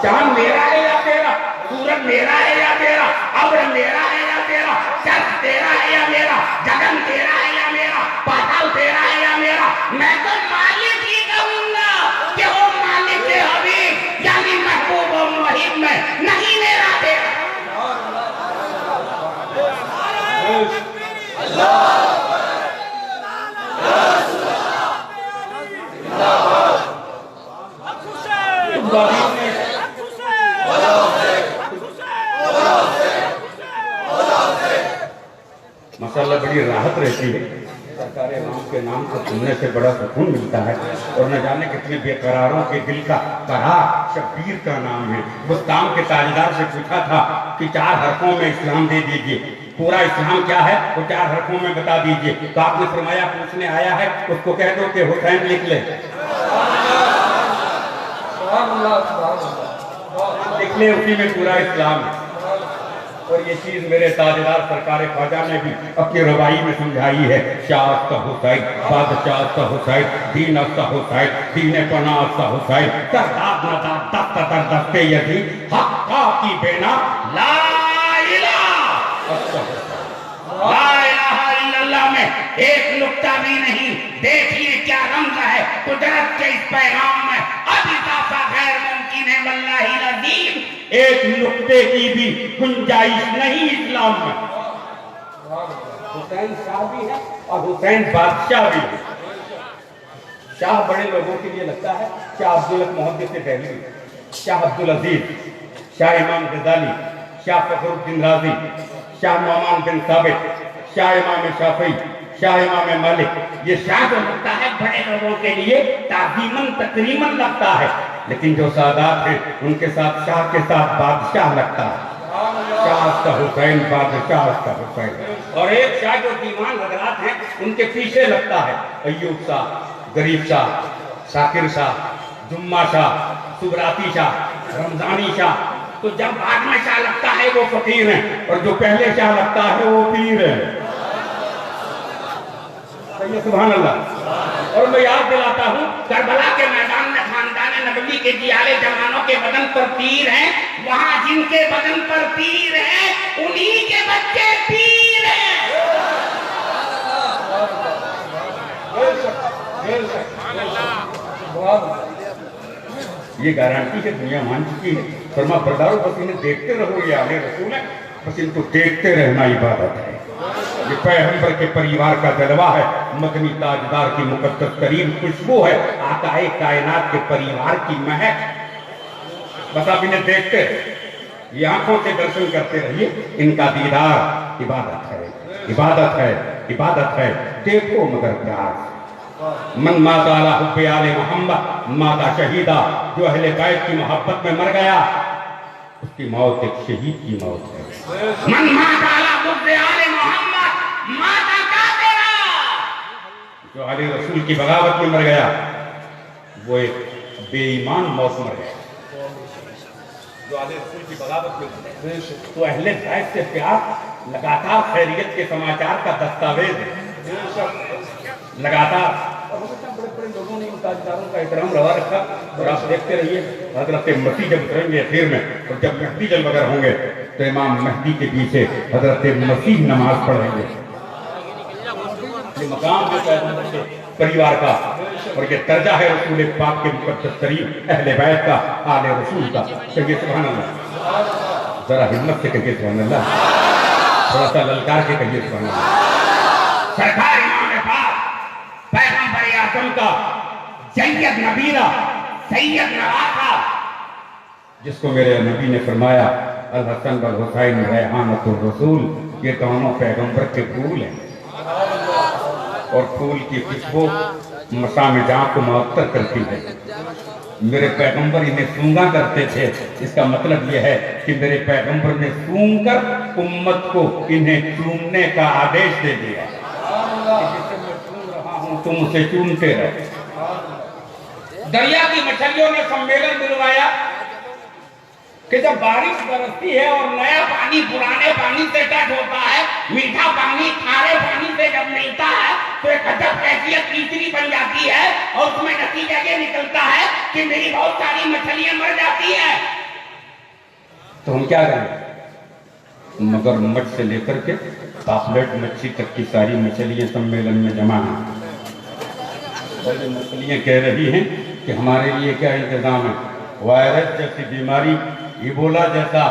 चांद मेरा है या तेरा, सूरज मेरा है या तेरा, अब्र मेरा है या तेरा, चंद तेरा है या मेरा, गगन तेरा है या मेरा, पाताल तेरा है या मेरा, मैं तो मालिक ही कहूंगा कि हो मालिक के हबीब, यानी महबूब और मुहिब में नहीं मेरा तेरा। माशाअल्लाह बड़ी राहत रहती है, सरकार इमाम के नाम को सुनने से बड़ा सुकून मिलता है। और न जाने कितने बेकरारों के दिल का करार शब्बीर का नाम है। बुस्ताम के ताजदार से पूछा था कि 4 हरफों में इस्लाम दे दीजिए, पूरा इस्लाम क्या है वो 4 हरफों में बता दीजिए। तो आपने फरमाया पूछने आया है उसको कह दो कि हुसैन लिख ले, लिख ले, उसी में पूरा इस्लाम है। और ये चीज मेरे ताजदार सरकार ख्वाजा ने भी अपनी रवाई में समझाई है। शाह हुसैन, बादशाह हुसैन, दीन हुसैन, दीन पना हुसैन, सरदार नदार दस्त तर दस्ते यदि हक्का की बेना ला इलाहा इल्लल्लाह में एक नुक्ता भी नहीं। देखिए क्या रमज है कुदरत के इस पैगाम में, अब इजाफा गैर मुमकिन है वल्लाही अज़ीम, एक नुक्ते की भी गुंजाइश नहीं इस्लाम में। हुसैन शाह भी है और हुसैन बादशाह भी है। शाह बड़े लोगों के लिए लगता है शाह अब्दुल मोहम्मद से दहली, शाह अब्दुल अजीज, शाह इमाम गजाली, शाह फखरुद्दीन राजी, शाह नौमान बिन साबित, शाह इमाम शाफी, शाह इमाम मालिक। ये शाह जो लगता है बड़े लोगों के लिए ताज़ीमन तकरीमन लगता है, लेकिन जो सादात हैं उनके साथ शाह के साथ बादशाह लगता है। शाह हुसैन, बादशाह हुसैन। और एक शाह जो दीवान हजरात हैं उनके पीछे लगता है अय्यूब शाह, गरीब शाह, शाकिर शाह, जुम्मा शाह, सुबराती शाह, रमजानी शाह। तो जब बाद में शाह लगता है वो फकीर है, और जो पहले शाह लगता है वो पीर है। सुभान अल्लाह। और मैं याद दिलाता हूँ करबला के मैदान में खानदान नबवी के जियाले जवानों के बदन पर तीर हैं, वहां जिनके बदन पर तीर हैं उन्हीं के बच्चे पीर हैं। ये गारंटी है दुनिया मान चुकी है। फरमा बरदारो बस इन्हें देखते रहो, ये आले रसूल है, बस इनको देखते रहना इबादत है। ये पैगंबर के परिवार का जलवा है, मदनी ताजदार की मुकद्दस करीम खुशबू है, आकाए कायनात के परिवार की महक। बस आप इन्हें देखते ये आंखों से दर्शन करते रहिए, इनका दीदार इबादत है, इबादत है, इबादत है। देखो मगर प्यार से। मन माता अला हुब्बे आले मोहम्मद माता शहीदा, जो अहले बैत की मोहब्बत में मर गया उसकी मौत एक शहीद की मौत है। मन माता अला हुब्बे आले मोहम्मद माता का तेरा, जो अली रसूल की बगावत में मर गया वो एक बेईमान मौत मर गया। जो अली रसूल की बगावत में, तो अहले बैत से प्यार लगातार खैरियत के समाचार का दस्तावेज है। लगातार बड़े बड़े लोगों ने इन ताजदारों का एहतराम रवा रखा। और आप देखते रहिए हजरत मसीह जब उतरेंगे अखीर में, और जब महदी जल वगैरह होंगे तो इमाम महदी के पीछे हजरत मसीह नमाज पढ़ेंगे। ये मकाम जो पैगंबर के परिवार का, और ये दर्जा है रसूल पाक के मुकद्दस तरीन अहले बैत का, आले रसूल का। कहिए सुभान अल्लाह, जरा हिम्मत से कहिए सुभान अल्लाह, थोड़ा सा ललकार के कहिए सुभान अल्लाह। सरकार इमाम पाक पैगंबर आज़म का सैयद नबीना, सैयद नवासा, जिसको मेरे नबी ने फरमाया अल हसन वल हुसैन रैहानतुर रसूल, ये दोनों पैगंबर के फूल हैं, और फूल की खुशबू मसाम जहाँ को मुअत्तर करती है। मेरे पैगंबर इन्हें सूंघा करते थे। इसका मतलब यह है कि मेरे पैगंबर ने सूंघ कर उम्मत को इन्हें चूमने का आदेश दे दिया। जिसे मैं चूम रहा हूं तुम उसे चूमते रहो। दरिया की मछलियों ने सम्मेलन दिलवाया कि जब बारिश बरसती है और नया पानी पुराने पानी से टच होता है, मीठा पानी खारे पानी से जब मिलता है तो एक अजब कैफियत तीसरी बन जाती है, और उसमें नतीजा ये निकलता है कि मेरी बहुत सारी मछलियां मर जाती हैं। तो हम क्या करें? मगरमच्छ से लेकर के पापलेट मच्छी तक की सारी मछलियां सम्मेलन में जमा हैं। और ये मछलियां कह रही हैं कि हमारे लिए क्या इंतजाम है? वायरस जैसी बीमारी, इबोला जैसा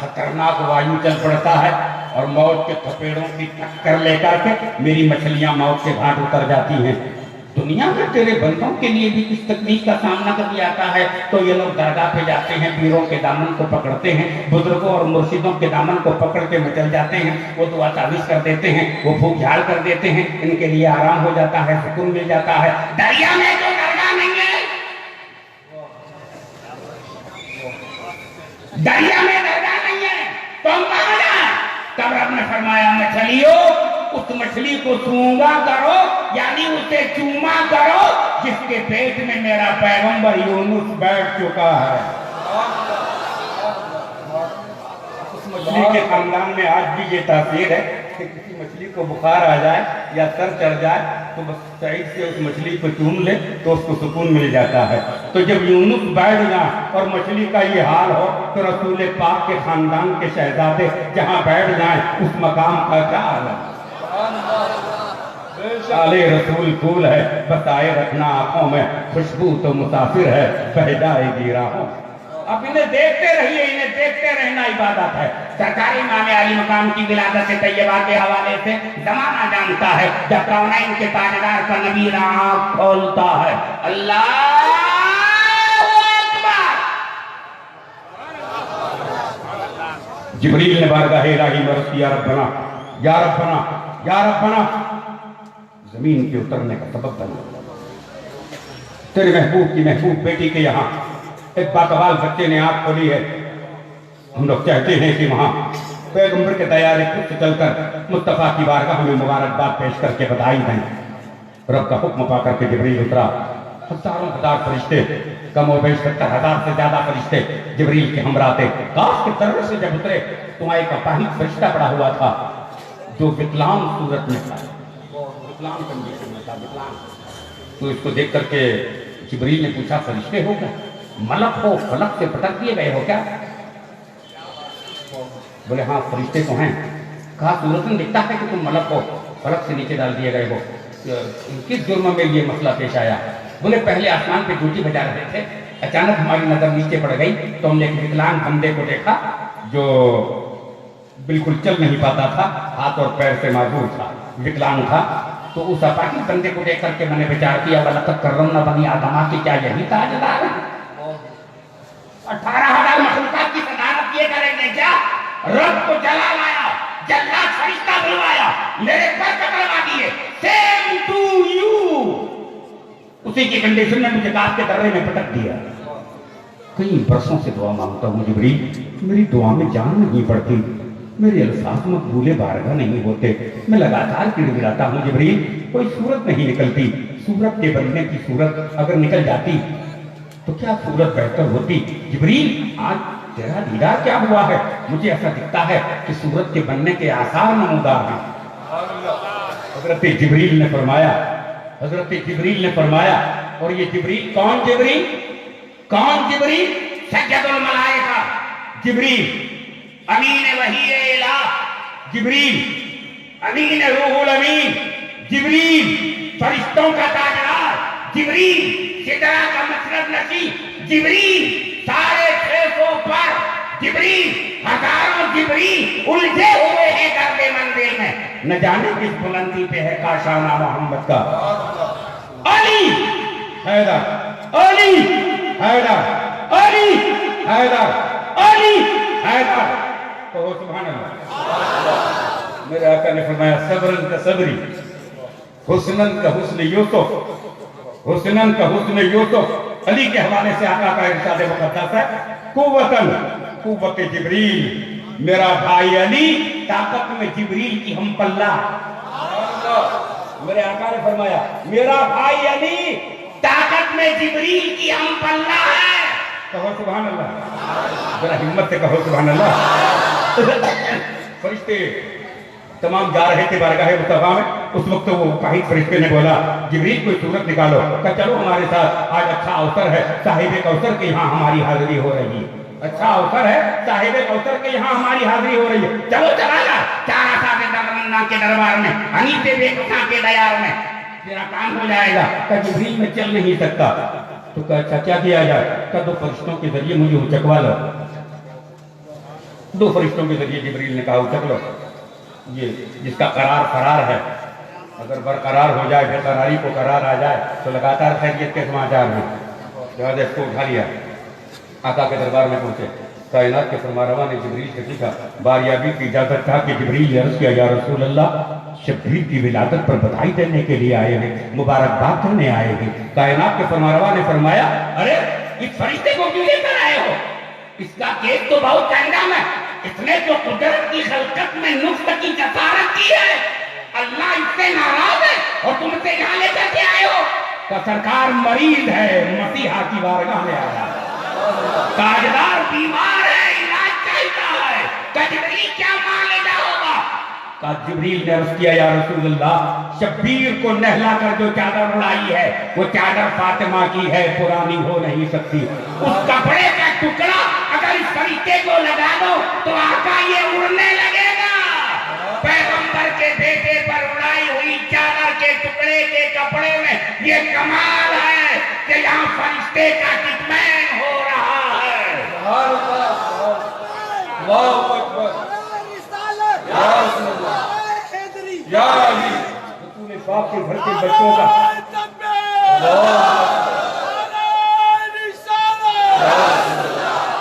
खतरनाक वायु चल पड़ता है और मौत के थपेड़ों की टक्कर लेकर के मेरी मछलियां मौत के घाट उतर जाती हैं। दुनिया में तेरे बंदों के लिए भी इस तकलीफ का सामना कभी आता है तो ये लोग दरगाह पे जाते हैं, पीरों के दामन को पकड़ते हैं, बुजुर्गों और मुर्शिदों के दामन को पकड़ के मचल जाते हैं, वो दुआ तावीज़ कर देते हैं, वो फूक झाड़ कर देते हैं, इनके लिए आराम हो जाता है, सुकून मिल जाता है। दरिया में तो दरगाह नहीं है, दरिया में दरगाह नहीं है, तो हम कहाँ जाए? तब रब ने फरमाया मछलियों, उस मछली को सूंघा करो, यानी उसे चूमा करो जिसके पेट में मेरा पैगंबर यूनुस बैठ चुका है। उस मछली के खानदान में आज भी ये तासीर है कि किसी मछली को बुखार आ जाए या सर चढ़ जाए तो बस साइड से उस मछली को चूम ले तो उसको सुकून मिल जाता है। तो जब यूनुस बैठ जाए और मछली का ये हाल हो तो रसूल पाक के खानदान के शहजादे जहां बैठ जाए उस मकाम का क्या आलम। आले रसूल फूल है, बस आए रखना आंखों में, खुशबू तो मुसाफिर है, बह जाएगी राहों। अब इन्हें देखते रहिए, इन्हें देखते रहना इबादत है। सरकारी इमाम आली मकाम की विलादत तैयबा के हवाले से जमाना जानता है जब कौनैन के ताजदार का नबी आँख खोलता है, अल्लाह अकबर। जिब्रील ने बारगाह इलाही में अर्ज़ किया, रब्बना या रब्बना या रब्बना, जमीन के उतरने का सबब बना। तेरे महबूब की महबूब बेटी के यहाँ एक बाकमाल बच्चे ने आँख खोली है। हम लोग चाहते हैं कि वहाँ पैगंबर के तैयारी खुद से चलकर मुस्तफा की बारगाह में मुबारकबाद पेश करके बधाई दें। रब का हुक्म पा करके जिब्रील उतरा। हजारों हजार फरिश्ते, कम और बेश 70,000 से ज्यादा फरिश्ते जिब्रील के हमरा थे। काश के दर्रे से जब उतरे तो वहाँ एक अपाहिज फरिश्ता पड़ा हुआ था जो विकलांग सूरत में था, विकलांग कंडीशन में था, विकलांग। तो इसको देख करके जिब्रील ने पूछा, फरिश्ते हो क्या? मलक हो, फलक से पटक दिए गए हो क्या? बोले हाँ फरिश्ते तो हैं। कहा सूरत में दिखता है कि तुम मलक हो, फलक से नीचे डाल दिए गए हो, किस जुर्म में ये मसला पेश आया? बोले पहले आसमान पे ड्यूटी बजा रहे थे, अचानक हमारी नजर नीचे पड़ गई तो हमने एक विकलांग बंदे को देखा जो बिल्कुल चल नहीं पाता था, हाथ और पैर से माजूर था, विकलांग था। तो उस अपाहिज बंदे को देख करके मैंने विचार किया, वलक़द कर्रमना बनी आदमा की, क्या यही ताजदार है? 18,000 मखलूक़ात की सदारत ये करेंगे क्या? रब को जला लाया, जल्लाद फरिश्ता बुलवाया, मेरे पर पकड़वा दिए, सेम टू यू। उसी की कंडीशन में मुझे काश के दर्रे में पटक दिया। कई बरसों से दुआ मांगता हूँ जिब्रील, मेरी दुआ में जान नहीं पड़ती, मेरे अल्फाज मकबूले बारगाह नहीं होते, मैं लगातार गिड़गिड़ाता हूँ जिब्रील, कोई सूरत नहीं निकलती। सूरत के बनने की सूरत अगर निकल जाती तो क्या सूरत बेहतर होती। जिब्रील आज तेरा दीदार क्या हुआ है? मुझे ऐसा दिखता है कि सूरत के बनने के आसार नमूदार हैं। हज़रत जिब्रील ने फरमाया, حضرت جبریل نے فرمایا، اور یہ جبریل کون جبریل؟ کون جبریل؟ سید الملائکہ جبریل امین وحی الہ جبریل امین روح الامین جبریل فرشتوں کا تاجدار جبریل سدرہ کا مطلب نشین جبریل 650 پر جبریل ہزاروں جبریل الجھے ہوئے ہیں درب منزل میں، نہ جانے کس بلندی پہ ہے کاشانہ محمد کا۔ علی حیدر علی حیدر علی حیدر علی حیدر، کہو سبحان اللہ۔ میرے آقا نے فرمایا صبرن کا صبری، حسنن کا حسن یوسف، حسنن کا حسن یوسف۔ علی کے حوالے سے آقا کا ارشاد مقدس ہے، قوتاً قوت جبریل، میرا بھائی علی طاقت میں جبریل کی ہم پلہ۔ میرے آقا نے فرمایا میرا بھائی علی طاقت میں جبریل کی ہم پلہ ہے۔ کہو سبحان اللہ، ذرا ہمت سے کہو سبحان اللہ۔ فرشتے تمام جا رہے تھے بارگاہ مصطفیٰ میں، اس وقت وہ واحد فرشتے نے بولا جبریل کوئی صورت نکالو، کہ چلو ہمارے ساتھ آج اچھا اوسر ہے، صاحب کوثر کے یہاں ہماری حاضری ہو رہی ہے، اچھا اوسر ہے، صاحب کوثر کے یہاں ہماری حاضری ہو رہی ہے، چلو چلا جا چارہ صاحب درمندہ کے دربار میں، حنیف بے کساں کے دیار میں، تیرا کام ہو جائے گا۔ کہ جبریل میں چل نہیں سکتا، تو کہا اچھا کیا کیا جائے؟ کہ 2 فرشتوں کے ذریعے مجھے اچکوا لو۔ 2 فرشتوں کے ذریعے جبریل نے کہا اچک لو، یہ جس کا قرار فرار ہے، اگر برقرار ہو جائے، بے قراری کو قرار آ جائے تو لگاتار خیریت کے سماچار ہیں۔ لہٰذا اس کو اٹھا لیا، آقا کے دربار میں پہنچے، کائنات کے فرمانروا نے جبریل سے پوچھا، باریابی کی اجازت تھا کہ جبریل نے عرض کیا یا رسول اللہ شبیر کی ولادت پر بدھائی دینے کے لیے آئے ہیں، مبارکباد کرنے آئے ہیں۔ کائنات کے فرمانروا نے فرمایا ارے اس فرشتے کو کیوں لے کر آئے ہو؟ اس کا کیس تو بہت چنگم ہے، اس نے جو قدرت کی خلقت میں نقص کی جسارت کی ہے، اللہ اس سے ناراض ہے اور تم سے یہاں لے کر کے آئے ہو۔ کہ سرکار مریض ہے، مسیحا کی بارگاہ میں آیا، تاجدار بیمار ہے، علاج چاہتا ہے، کہ جبریل کیا معاملہ ہوگا؟ کہ جبریل نے عرض کیا یا رسول اللہ شبیر کو نہلا کر جو چادر اڑائی ہے وہ چادر فاطمہ کی ہے، پرانی ہو نہیں سکتی۔ اس کپڑے کا ٹکڑا اگر اس فرشتے کو لگا دو تو آقا یہ اڑنے لگے گا۔ پیغمبر کے بیٹے پر اڑائی ہوئی چادر کے ٹکڑے کے کپڑے میں یہ کمال ہے کہ یہاں فرشتے کا کتمان ہو رہا ہے۔ اللہ اکبر یا علی رسول پاک کے گھر کے بچوں کا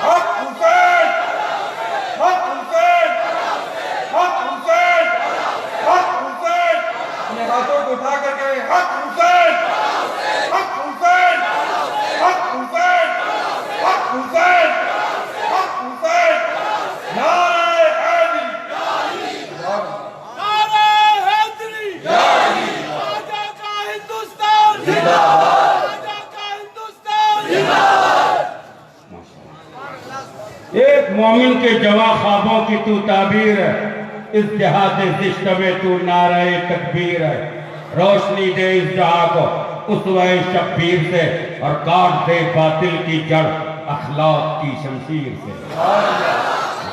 حق حسین حق حسین حق حسین حق حسین، اپنے ہاتھوں کو اٹھا کر کے حق حسین حق حسین حق حسین حق حسین حق حسین، نعرہ حیدری ایک مومن کے جواں خوابوں کی تو تعبیر ہے، اس جہاد زشت میں تو نعرہ تکبیر ہے، روشنی دے اس جہاں کو اسوہ شبیر سے، اور کاٹ دے باطل کی جڑ اخلاق کی شمشیر سے۔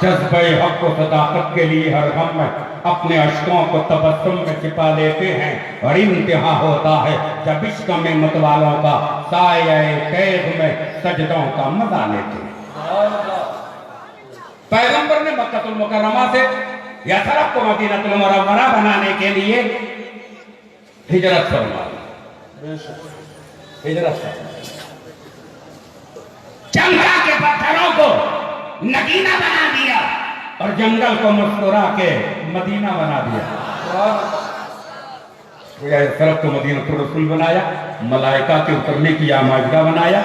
جذبہ حق و صداقت کے لیے ہر غم میں اپنے اشکوں کو تبسم میں چھپا لیتے ہیں، اور انتہا ہوتا ہے جب عشق میں متوالوں کا سایہ قید میں سجدوں کا مزہ لیتے ہیں۔ پیغمبر نے مکہ المکرمہ سے یثرب کو مدینہ المنورہ بنانے کے لیے ہجرت فرمائی، ہجرت فرمائی، چمکا کے پتھروں کو مدینہ بنا دیا اور جنگل کو مسکرا کے مدینہ بنا دیا۔ یثرب کو مدینہ الرسول بنایا، ملائکہ کے اترنے کی آماجگاہ بنایا،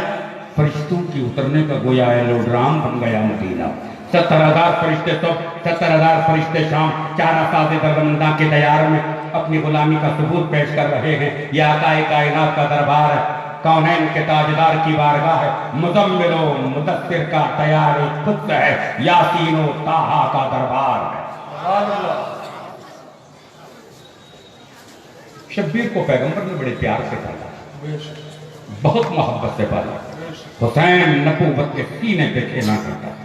فرشتوں کی اترنے کا گویا ایلوڈرام بن گیا مدینہ۔ 70,000 فرشتے صبح، 70,000 فرشتے شام، 4 سال درمندہ کے دیار میں اپنی غلامی کا ثبوت پیش کر رہے ہیں۔ یہ آقا کائنات کا دربار ہے، کونین کے تاجدار کی بارگاہ ہے، مزمل و مدثر کا تیار قدس ہے، یاسین و طٰہٰ کا دربار ہے۔ शब्बीर को पैगंबर ने बड़े प्यार से पाला, बहुत मोहब्बत से पाला। हुसैन नबूवत के सीने पे खेला करता था,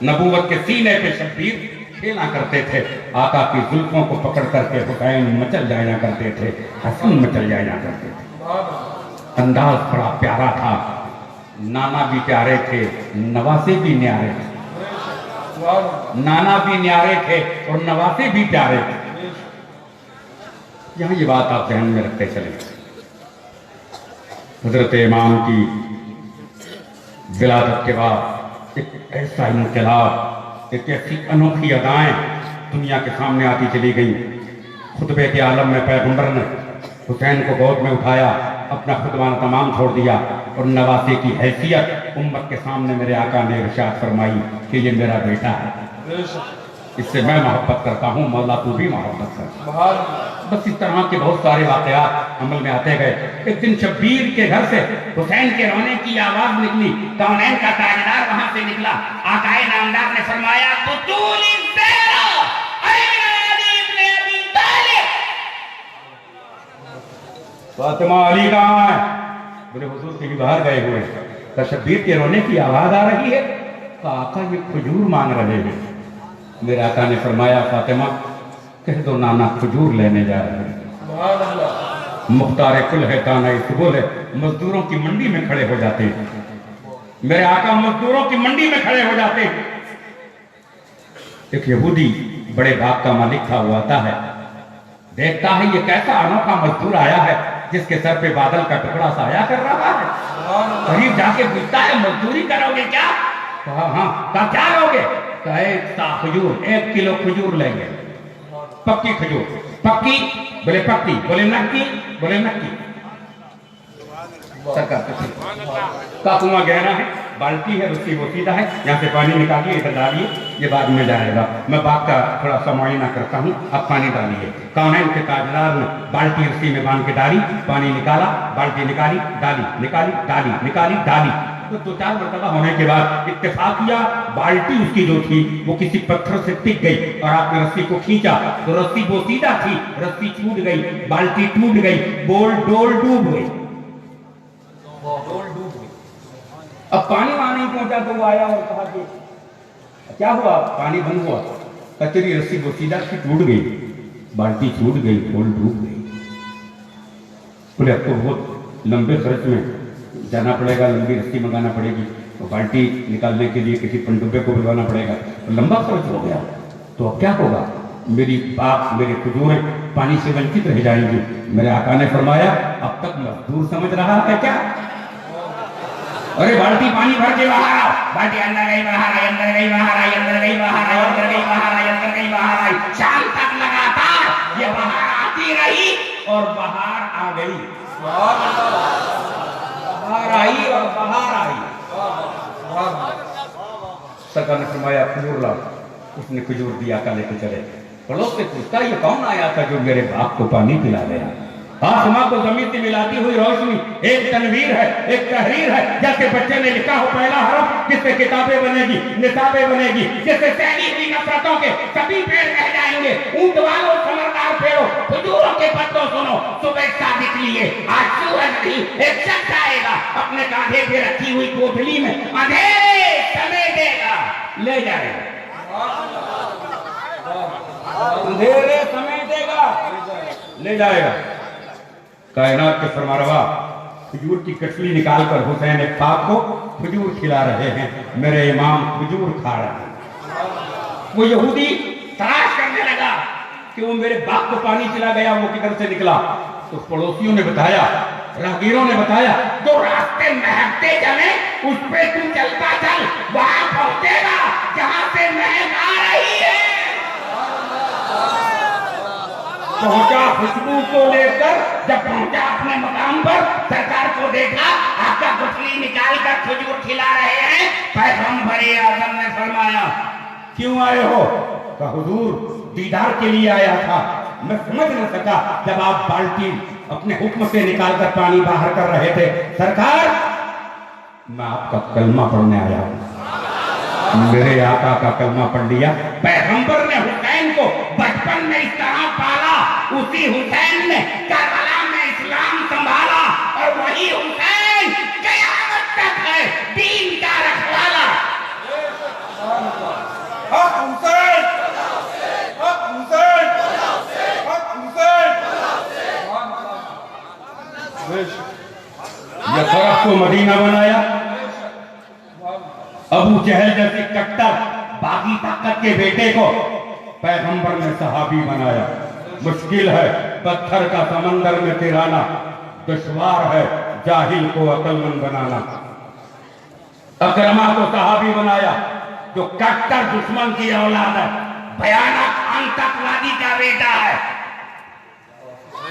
नबूवत के सीने पे शब्बीर खेला करते थे। आका की जुल्फों को पकड़ करके हुसैन मचल जाया करते थे, हसन मचल जाया करते थे। अंदाज बड़ा प्यारा था, नाना भी प्यारे थे, नवासे भी न्यारे थे। नाना भी न्यारे थे और नवासे भी प्यारे थे। यहाँ ये बात आप ध्यान में रखते चले। हजरत इमाम की विलादत के बाद एक ऐसा इनकलाब, एक ऐसी अनोखी अदाएं दुनिया के सामने आती चली गई। खुतबे के आलम में पैगंबर ने हुसैन को गोद में उठाया, अपना खुतबान तमाम छोड़ दिया और नवासे की हैसियत उम्मत के सामने मेरे आका ने इरशाद फरमाई कि ये मेरा बेटा है, इससे मैं मोहब्बत करता हूँ, मौला तू भी मोहब्बत कर। बस इस तरह के बहुत सारे वाकयात अमल में आते गए। एक दिन शब्बीर के घर से हुसैन के रोने की आवाज निकली, कौनैन का ताजदार वहां से निकला। आकाए नामदार ने फरमाया फातिमा अली कहाँ है? बोले हुजूर कहीं बाहर गए हुए हैं। तो शब्बीर के रोने की आवाज आ रही है, तो आका ये खजूर मांग रहे हैं। मेरे आका ने फरमाया फातिमा कह दो नाना खजूर लेने जा रहे हैं। मुख्तार कुल है, ताना सुबुल है, मजदूरों की मंडी में खड़े हो जाते हैं। मेरे आका मजदूरों की मंडी में खड़े हो जाते हैं। एक यहूदी बड़े बाग का मालिक था, वो आता है, देखता है ये कैसा अनोखा मजदूर आया है जिसके सर पे बादल का टुकड़ा साया कर रहा है। करीब जाके पूछता है मजदूरी करोगे क्या? हाँ, क्या लोगे? एक सा खजूर, 1 किलो खजूर लेंगे, पक्की खजूर। पक्की? बोले पक्की। बोले नक्की? बोले नक्की। का कुआं गहरा है, बाल्टी है, रस्सी वो सीधा है, यहाँ से पानी निकालिए, इधर डालिए, ये बाद में जाएगा। मैं बाग का थोड़ा सा मुआयना करता हूँ, अब पानी डालिए। कौनैन के ताजदार ने बाल्टी रस्सी में बांध के डाली, पानी निकाला, बाल्टी निकाली, डाली, निकाली, डाली, निकाली, डाली। तो 2-4 मरतबा होने के बाद इत्तेफाक किया, बाल्टी उसकी जो थी वो किसी पत्थर से टिक गई और आपने रस्सी को खींचा तो रस्सी वो सीधा थी, रस्सी छूट गई, बाल्टी टूट गई, डोल डूब गई। अब पानी वहां नहीं पहुंचा तो वो आया और कहा कि क्या हुआ? पानी बंद हुआ। कचरी रस्सी वो सीधा थी, टूट गई, बाल्टी छूट गई, डोल डूब गई। बोले अब तो बहुत लंबे खर्च में जाना पड़ेगा, लंबी रस्सी मंगाना पड़ेगी, तो बाल्टी निकालने के लिए किसी पनडुब्बे को बुलवाना पड़ेगा, तो लंबा खर्च हो गया। तो अब क्या होगा? मेरी बाप, मेरे खजूरें पानी से वंचित रह जाएंगी। मेरे आका ने फरमाया अब तक मजदूर समझ रहा है क्या? अरे बाल्टी पानी भर के बाहर आओ, बाल्टी अंदर गई बाहर आई, अंदर गई बाहर आई, अंदर गई बाहर आई, अंदर गई बाहर आई, अंदर गई बाहर आई। शाम तक लगातार ये बाहर आती रही और बाहर आ गई, बाहर आई और बाहर आई। सरकार ने फरमाया खजूर लाओ, उसने खजूर दिया, का लेके चले। पड़ोस से पूछता ये कौन आया था जो मेरे बाप को पानी पिला गया? आसमां को जमीन से मिलाती हुई रोशनी, एक तनवीर है, एक तहरीर है। जैसे बच्चे ने लिखा हो पहला हरफ, जिससे किताबें बनेगी, निसाबें बनेगी, जिससे फैली हुई नफरतों के सभी पेड़ रह जाएंगे। ऊंट वालों, समरदार पेड़ों, खजूरों के पत्तों सुनो, सुबह सादिक लिए आज सूरज नहीं, एक शख्स आएगा अपने कांधे पे रखी हुई कोठली में अंधेरे समेटेगा, ले जाएगा, अंधेरे समेटेगा, ले जाएगा। कायनात के फरमारवा खजूर की कटली निकालकर हुसैन एक खाक को खजूर खिला रहे हैं। मेरे इमाम खजूर खा रहे हैं। वो यहूदी तलाश करने लगा कि वो मेरे बाप को पानी पिला गया, वो किधर से निकला। तो पड़ोसियों ने बताया, राहगीरों ने बताया, जो रास्ते महकते चले उस पे तू चलता चल, वहां पहुंचेगा जहां से महक आ रही है। पहुंचा खुशबू को लेकर, जब पहुंचा अपने मकाम पर, सरकार को देखा, आका गुठली निकाल कर खजूर खिला रहे हैं। पैगंबर आज़म ने फरमाया क्यों आए हो? कहा हुजूर दीदार के लिए आया था। मैं समझ न सका जब आप बाल्टी अपने हुक्म से निकालकर पानी बाहर कर रहे थे। सरकार मैं आपका कलमा पढ़ने आया हूं। मेरे आका का कलमा पढ़ लिया। पैगंबर ने हुसैन को बचपन में इस तरह पाला उसी हुसैन ने करबला में इस्लाम संभाला और वही हुसैन क़यामत तक है दीन का रखवाला। हक हुसैन, हक हुसैन, हक हुसैन। यथरब को मदीना बनाया, अबू जहल जैसे कट्टर बागी ताकत के बेटे को पैगंबर ने सहाबी बनाया। मुश्किल है पत्थर का समंदर में तिराना, दुश्वार है जाहिल को अक्लमंद बनाना। अकरमा को सहाबी बनाया जो कट्टर दुश्मन की औलाद है, भयानक आतंकवादी का बेटा है,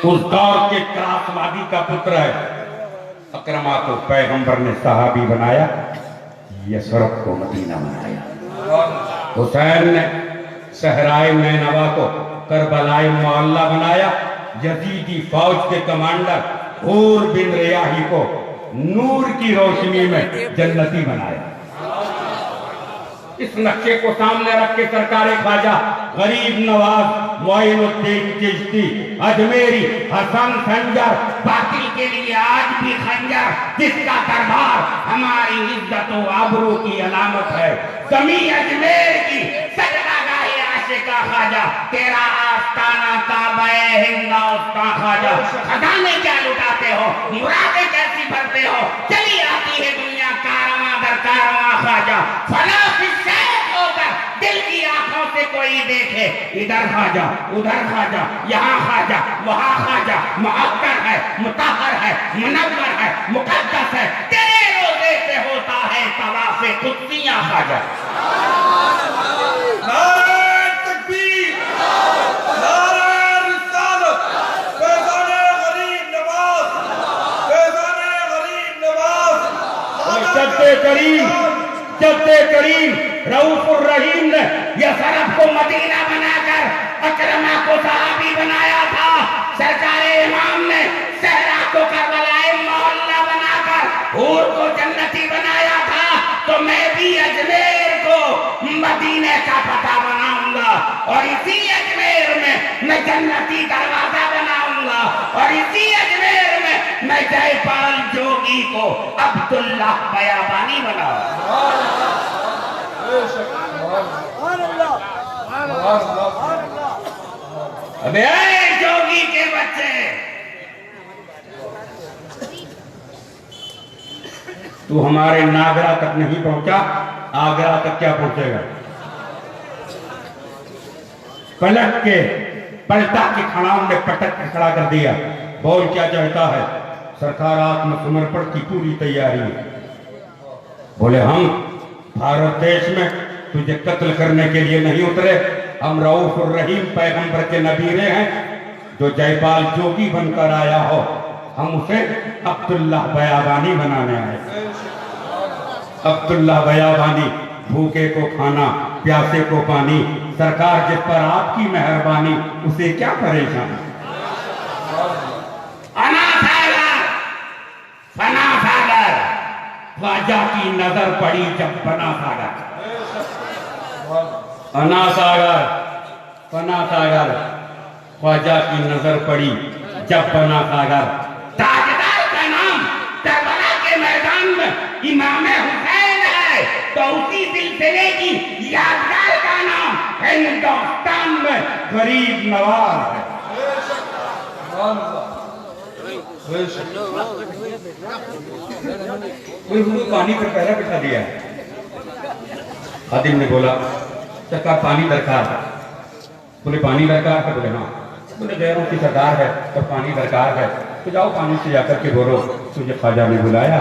उस दौर के त्रासवादी का पुत्र है। अकरमा को पैगंबर ने सहाबी बनाया, यसरब को मदीना बनाया। हुसैन ने सहराए नैनवा को करबलाए मुअल्ला बनाया। यजीदी फौज के कमांडर हूर बिन रियाही को नूर की रोशनी में जन्नती बनाया। इस नक्शे को सामने रख के सरकारे ख्वाजा गरीब नवाज मोइनुद्दीन चिश्ती अजमेरी हसन संजर बातिल के लिए आज भी खंजर, जिसका दरबार हमारी इज्जत व आबरू की अलामत है। जमी अजमेर की सजदागाहे आशिका ख्वाजा, तेरा आस्ताना काबे हिंदुस्तान ख्वाजा। खजाने क्या लुटाते हो, मुरादें कैसी भरते हो, चली आती है दुनिया कारवां दर कारवां ख्वाजा। फला होकर दिल की आंखों से कोई देखे, इधर ख्वाजा उधर ख्वाजा, यहाँ ख्वाजा वहाँ ख्वाजा, मुअत्तर है मुतहहर है मुनव्वर है मुक़द्दस है, तेरे रोज़े पे होता है तवाफ़े कुद्सियाँ ख्वाजा। नारे तकबीर, नारे रिसालत, फैज़ाने गरीब नवाज, फैज़ाने गरीब नवाज। जब्ते करीम रऊफुर रहीम ने यसरब को मदीना बनाकर अकरमा को सहाबी बनाया था। सरकारे इमाम ने सहरा को करबलाए मुअल्ला बनाकर हूर को जन्नती बनाया था। तो मैं भी अजमेर को मदीने का पता बनाऊंगा और इसी अजमेर में मैं जन्नती दरवाजा बनाऊंगा और इसी अजमेर में मैं जयपाल जोगी को अब्दुल्ला बयाबानी बनाऊंगा। अबे जोगी के बच्चे, तू हमारे नागरा तक नहीं पहुंचा, आगरा तक क्या पहुंचेगा? पलट के पलटा के खड़ाम ने पटक के खड़ा कर दिया। बोल क्या चाहता है? सरकार आत्मसमर्पण की पूरी तैयारी है। बोले हम भारत देश में तुझे कत्ल करने के लिए नहीं उतरे, हम रऊफुर रहीम पैगंबर के नबीरे हैं। जो जयपाल जोगी बनकर आया हो, हम उसे अब्दुल्ला बयाबानी बनाने आए। अब्दुल्ला बयाबानी, भूखे को खाना, प्यासे को पानी, सरकार जिस पर आपकी मेहरबानी, उसे क्या परेशानी। फना सागर, ख्वाजा की नजर पड़ी जब बना सागर। अना सागर, फना सागर, ख्वाजा की नजर पड़ी जब बना सागर। ताजदार का नाम करबला के मैदान में इमाम हुसैन है, तो उसी सिलसिले की यादगार का नाम हिंदुस्तान में गरीब नवाज है। पानी पर पहला बिठा दिया। खादिम ने बोला सरकार पानी दरकार है। बोले पानी दरकार है? बोले हाँ। बोले गैरों की सरकार है तो पानी दरकार है, तो जाओ पानी से जाकर के बोलो तुझे ख्वाजा ने बुलाया।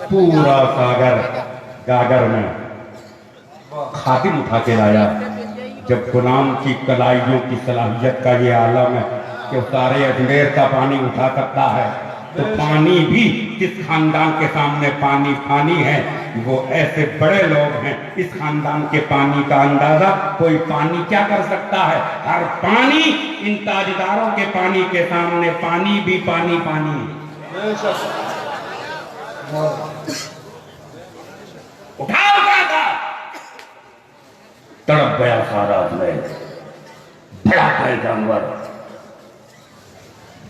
पूरा सागर गागर में खादिम उठा के लाया। जब गुलाम की कलाइयों की सलाहियत का ये आलम है कि सारे अजमेर का पानी उठा सकता है, तो पानी भी जिस खानदान के सामने पानी पानी है, वो ऐसे बड़े लोग हैं, इस खानदान के पानी का अंदाजा कोई पानी क्या कर सकता है। हर पानी इन ताजदारों के पानी के सामने पानी भी पानी पानी। उठाओ था, तड़प गया सारा अजमेर। भड़ाके जानवर,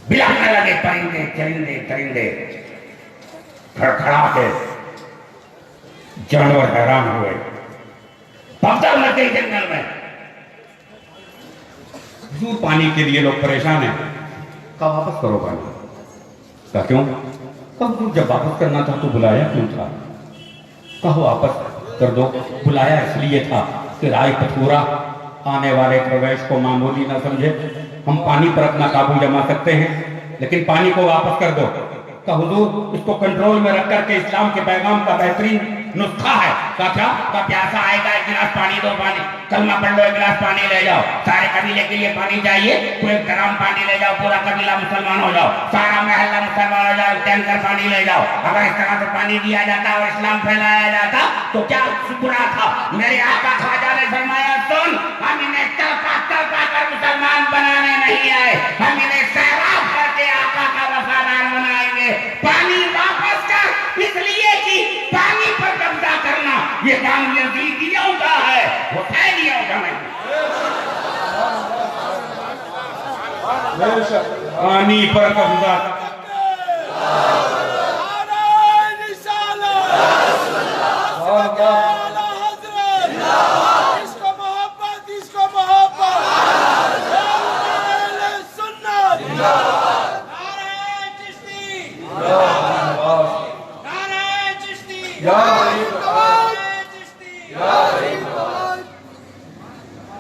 बिलाने लगे परिंदे चरिंदे परिंदे, खड़खड़ा के जानवर हैरान हुए, भगदड़ लग गई जंगल में। हुजूर पानी के लिए लोग परेशान हैं, कहा वापस करो पानी। कहा क्यों? कहा हुजूर जब वापस करना था तो बुलाया क्यों था? कहा वापस कर दो। बुलाया इसलिए था कि राय पथूरा आने वाले प्रवेश को मामूली न समझे। हम पानी पर अपना काबू जमा सकते हैं, लेकिन पानी को वापस कर दो। कहा हुजूर इसको कंट्रोल में रख करके इस्लाम के पैगाम का बेहतरीन नुस्खा है। कहा क्या? कहा प्यासा आएगा एक गिलास पानी दो, पानी कलमा पढ़ लो, एक गिलास पानी ले जाओ। सारे कबीले के लिए पानी चाहिए तो एक ड्रम पानी ले जाओ, पूरा कबीला मुसलमान हो जाओ, सारा महल्ला मुसलमान हो जाओ, टैंकर पानी ले जाओ। अगर इस तरह से पानी दिया जाता और इस्लाम फैलाया जाता तो क्या बुरा था? मेरे आका ख्वाजा ने फरमाया सुन, हम इन्हें तड़पा कर मुसलमान बनाने नहीं आए, हम इन्हें सैराब करके आका का वफादार बनाएंगे। पानी वापस कर, इसलिए कि पानी पर कब्जा करना ये काम यजीदियों का है, हुसैनियों का नहीं। पानी पर कब्जा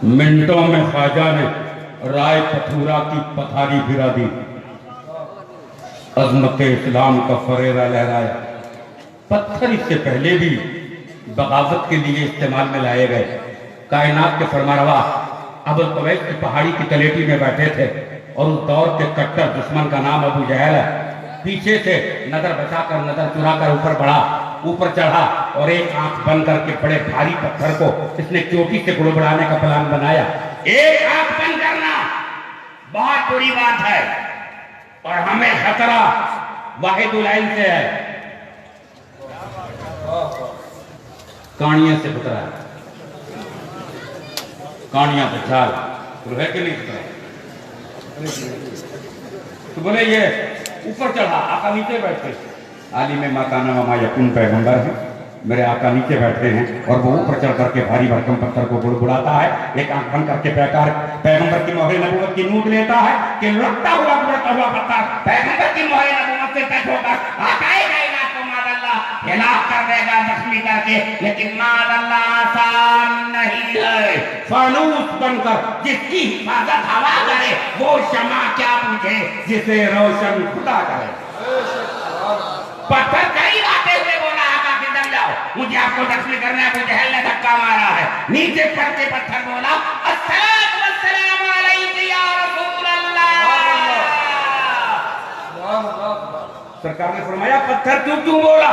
मिनटों में ख्वाजा ने राय पथूरा की पथारी गिरा दी, अजमत इस्लाम का फरेरा लहराया। पत्थर इससे पहले भी बगावत के लिए इस्तेमाल में लाए गए। कायनात के फरमारवा अबुल कवैस की पहाड़ी की तलेटी में बैठे थे और उस दौर के कट्टर दुश्मन का नाम अबू जहल है। पीछे से नजर बचाकर नजर चुराकर ऊपर बढ़ा, ऊपर चढ़ा और एक आंख बंद करके बड़े भारी पत्थर को इसने चोटी से गुड़गुड़ाने का प्लान बनाया। एक आंख बंद करना बहुत बुरी बात है और हमें खतरा वाहिदुल ऐन से है, कानिया से खतरा है। कानिया बचाल तो है कि नहीं खतरा? तो बोले ये ऊपर चढ़ा, आका नीचे बैठे। आलिम मकाना वमा यकुन पैगंबर है, मेरे आका नीचे बैठे हैं और वो ऊपर चढ़ करके भारी भरकम पत्थर को गुड़गुड़ाता है। एक आंख बंद करके पैगंबर की मोहर नबूवत की नूत लेता है कि लड़ता हुआ बढ़ता हुआ पत्थर पैगंबर की मोहर नबूवत से टच होकर हटाएगा इलाज को मादल्लाह हिलाक कर देगा जख्मी करके। लेकिन मादल्लाह आसान नहीं है। फानूस बनकर जिसकी हिफाजत हवा करे वो शमा क्या पूछे जिसे रोशन खुदा करे। पत्थर कई आते हुए बोला आका किधर जाओ, मुझे आपको जख्मी करना है। अबू जहल ने धक्का मारा है, नीचे पड़ के पत्थर बोला अस्सलातु वस्सलामु अलैका या रसूल अल्लाह। सरकार ने फरमाया पत्थर तू क्यों बोला?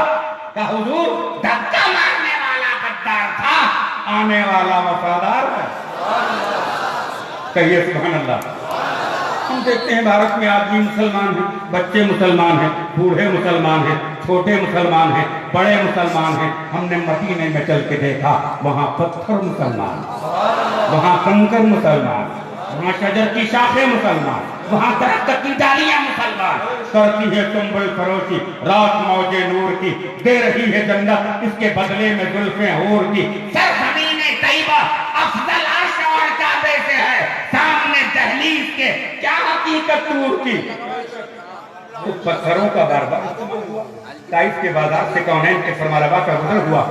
कहा हुजूर धक्का मारने वाला गद्दार था, आने वाला वफादार है। कहिए सुभान अल्लाह। हम देखते हैं भारत में आदमी मुसलमान हैं, बच्चे मुसलमान हैं, बूढ़े मुसलमान हैं, छोटे मुसलमान हैं, बड़े मुसलमान हैं। हमने मदीने में चल के देखा, वहाँ पत्थर मुसलमान, वहाँ कंकर मुसलमान, वहाँ शजर की शाखें मुसलमान, वहाँ दरख्त की डालियां मुसलमान। करती है चंबल फरोशी रात मौजे नूर की, दे रही है जन्नत इसके बदले में जुल्फे हूर की। सरज़मीने तैयबा अफजल अर्श और काबे से है, सामने दहलीज के क्या हकीकत नूर की। उस पत्थरों का बारबार ताइफ के बाजार से कौनैन के फरमारवा का गुजर हुआ।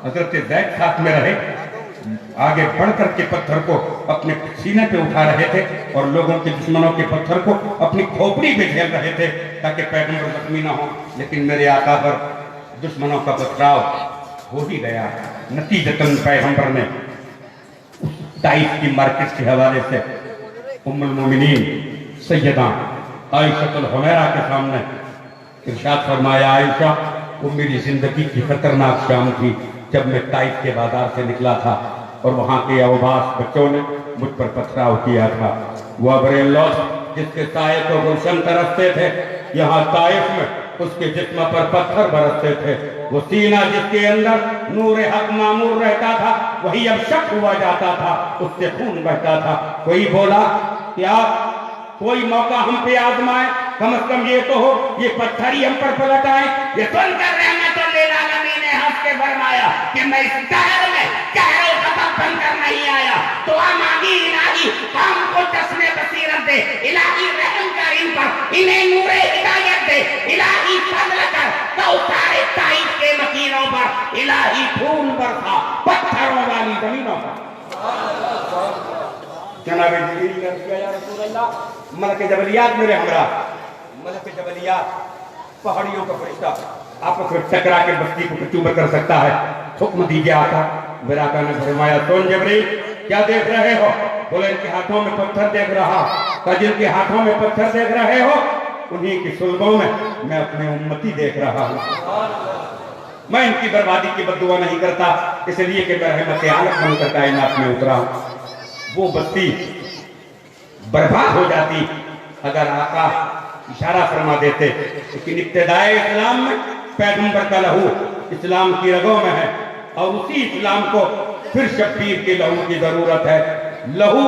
हजरत ज़ैद साथ में रहे, आगे बढ़ करके पत्थर को अपने सीने पे उठा रहे थे और लोगों के दुश्मनों के पत्थर को अपनी खोपड़ी पे झेल रहे थे ताकि पैगंबर जख्मी ना हो। लेकिन मेरे आका पर दुश्मनों का पथराव हो ही गया। नतीजतन पैगंबर ने ताइफ की मार्केट के हवाले से उम्मुल मोमिनीन सैयदा आयशा हुमैरा के सामने इरशाद फरमाया, आयशा वो मेरी जिंदगी की खतरनाक शाम थी जब मैं ताइफ के बाजार से निकला था और वहाँ के अवबास बच्चों ने मुझ पर पथराव किया था। वो अबरेल्लौस जिसके साए को गुलशन तरसते थे, यहाँ ताइफ में उसके जिस्म पर पत्थर बरसते थे। वो सीना जिसके अंदर नूर हक मामूर रहता था, वही अब शक हुआ जाता था, उससे खून बहता था। कोई बोला कि आप कोई मौका हम पे आजमाए, कम से कम ये तो हो ये पत्थर ही हम पर पलट आए। ये सुनकर रहमतुल्लिल आलमीन ने हंस के फरमाया कि मैं इस शहर में कहरो खत्म बनकर नहीं आया। तो मांगी इलाही हमको चश्मे बसीरत दे, इलाही रहम कर इन पर, इन्हें नूरे हिदायत दे, इलाही फजल कर कौसारे ताइफ के मकीनों पर, इलाही फूल बरसा पत्थरों वाली जमीनों पर। जनाबे जिब्रील ने अर्ज़ किया, या रसूल अल्लाह, मलक जबलियात मेरे हमरा, मलक जबलियात पहाड़ियों का फरिश्ता आपस में टकरा के बस्ती को कचूमर कर सकता है, हुक्म दीजिए आका। मेरे आका ने फरमाया, सुन जबरील, क्या देख रहे हो? बोले, इनके हाथों में पत्थर देख रहा। कहा, जिनके हाथों में पत्थर देख रहे हो उन्हीं की सुल्बों में मैं अपने उम्मती देख रहा हूँ। मैं इनकी बर्बादी की बद्दुआ नहीं करता, इसलिए कि मैं रहमत आलम बनकर कायनात में उतरा हूँ। वो बस्ती बर्बाद हो जाती अगर आका इशारा फरमा देते, लेकिन इब्तिदाए इस्लाम में पैगंबर का लहू इस्लाम की रगों में है और उसी इस्लाम को फिर शब्बीर के लहू की जरूरत है। लहू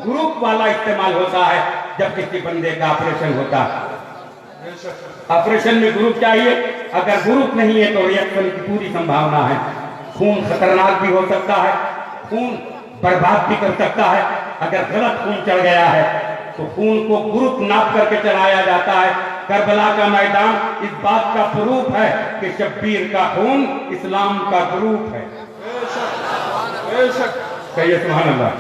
ग्रुप वाला इस्तेमाल होता है जब किसी बंदे का ऑपरेशन होता है। ऑपरेशन में ग्रुप चाहिए, अगर ग्रुप नहीं है तो रिएक्शन की पूरी संभावना है। खून खतरनाक भी हो सकता है, खून बर्बाद भी कर सकता है। अगर गलत खून चढ़ गया है तो खून को ग्रुप नाप करके चलाया जाता है। करबला का मैदान इस बात का प्रूफ है कि शब्बीर का खून इस्लाम का ग्रुप है। कहिए सुभान अल्लाह।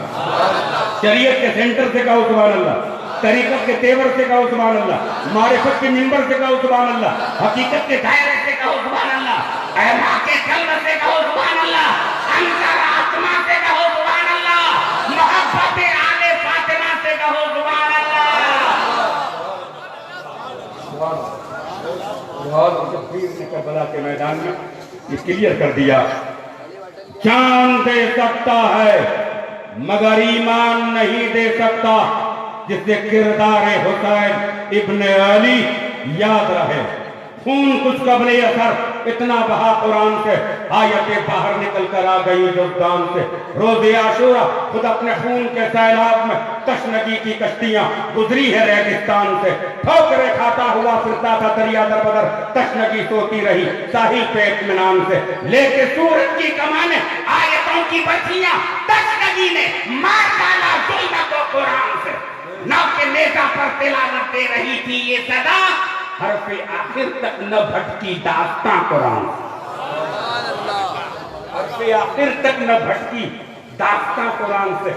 शरीयत के सेंटर से कहो सुभान अल्लाह, तरीकत के तेवर से कहो सुभान अल्लाह, मारिफत के मिंबर से कहो सुभान अल्लाह, हकीकत के दायरे से कहो सुभान अल्लाह, अहमा के कल्ब से कहो सुभान अल्लाह, अंतर आत्मा से कहो सुभान अल्लाह, मोहब्बत आले फातिमा से कहो सुभान अल्लाह। शब्बीर ने करबला के मैदान में ये क्लियर कर दिया, जान दे सकता है मगर ईमान नहीं दे सकता जिससे किरदार हुसैन इब्ने अली याद रहे। खून कुछ कबले असर इतना बहा कुरान से, आयतें बाहर निकल कर आ गई जुबान से। रोज़े आशूरा खुद अपने खून के सैलाब में तशनगी की कश्तियां गुजरी है रेगिस्तान से। ठोकरे खाता हुआ फिरता था दरिया दर बदर, तशनगी सोती रही साहिल पे इत्मीनान से। लेके सूरज की कमाने आयतों की बर्फियां तशनगी ने मार डाला जुल्म को कुरान से। नाव के नेता पर तिलावत दे रही थी ये सदा, हरफे आखिर तक न भटकी दास्तां कुरान। हरफे आखिर तक न भटकी दास्तां कुरान से।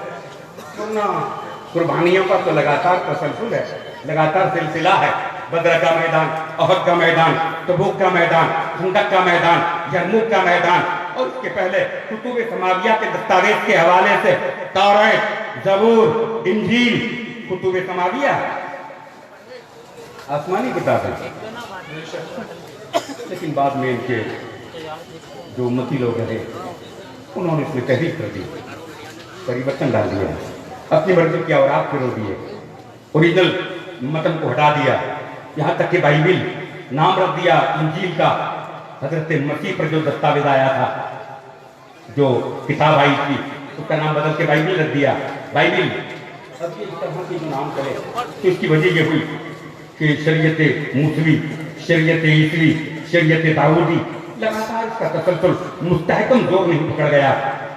कुर्बानियों का तो लगातार तसलसल है, लगातार सिलसिला है। बदर का मैदान, अहद का मैदान, तबूक का मैदान, खंदक का मैदान, यरमुक का मैदान, और उसके पहले कुतुब समाविया के दस्तावेज के हवाले से तौरात, ज़बूर, इंजील, कुतुब समाविया आसमानी किताब है, लेकिन बाद में इनके जो उम्मती लोग रहे उन्होंने इसमें तहरीक कर दी, परिवर्तन डाल दिया, अपनी मर्जी की और आप फिरो दिए, ओरिजिनल मतन को हटा दिया। यहाँ तक कि बाइबिल नाम रख दिया इंजील का, हजरत मसीह पर जो दस्तावेज आया था, जो किताब आई थी, उसका नाम बदल के बाइबिल रख दिया। बाइबिल अब ये इस तरह की जो नाम करे तो इसकी वजह ये हुई कि शरीयत मूसवी, शरीयत ईसवी, शरीयत दाऊदी, लगातार इसका तसलसल मुस्तहकम जोर नहीं पकड़ गया।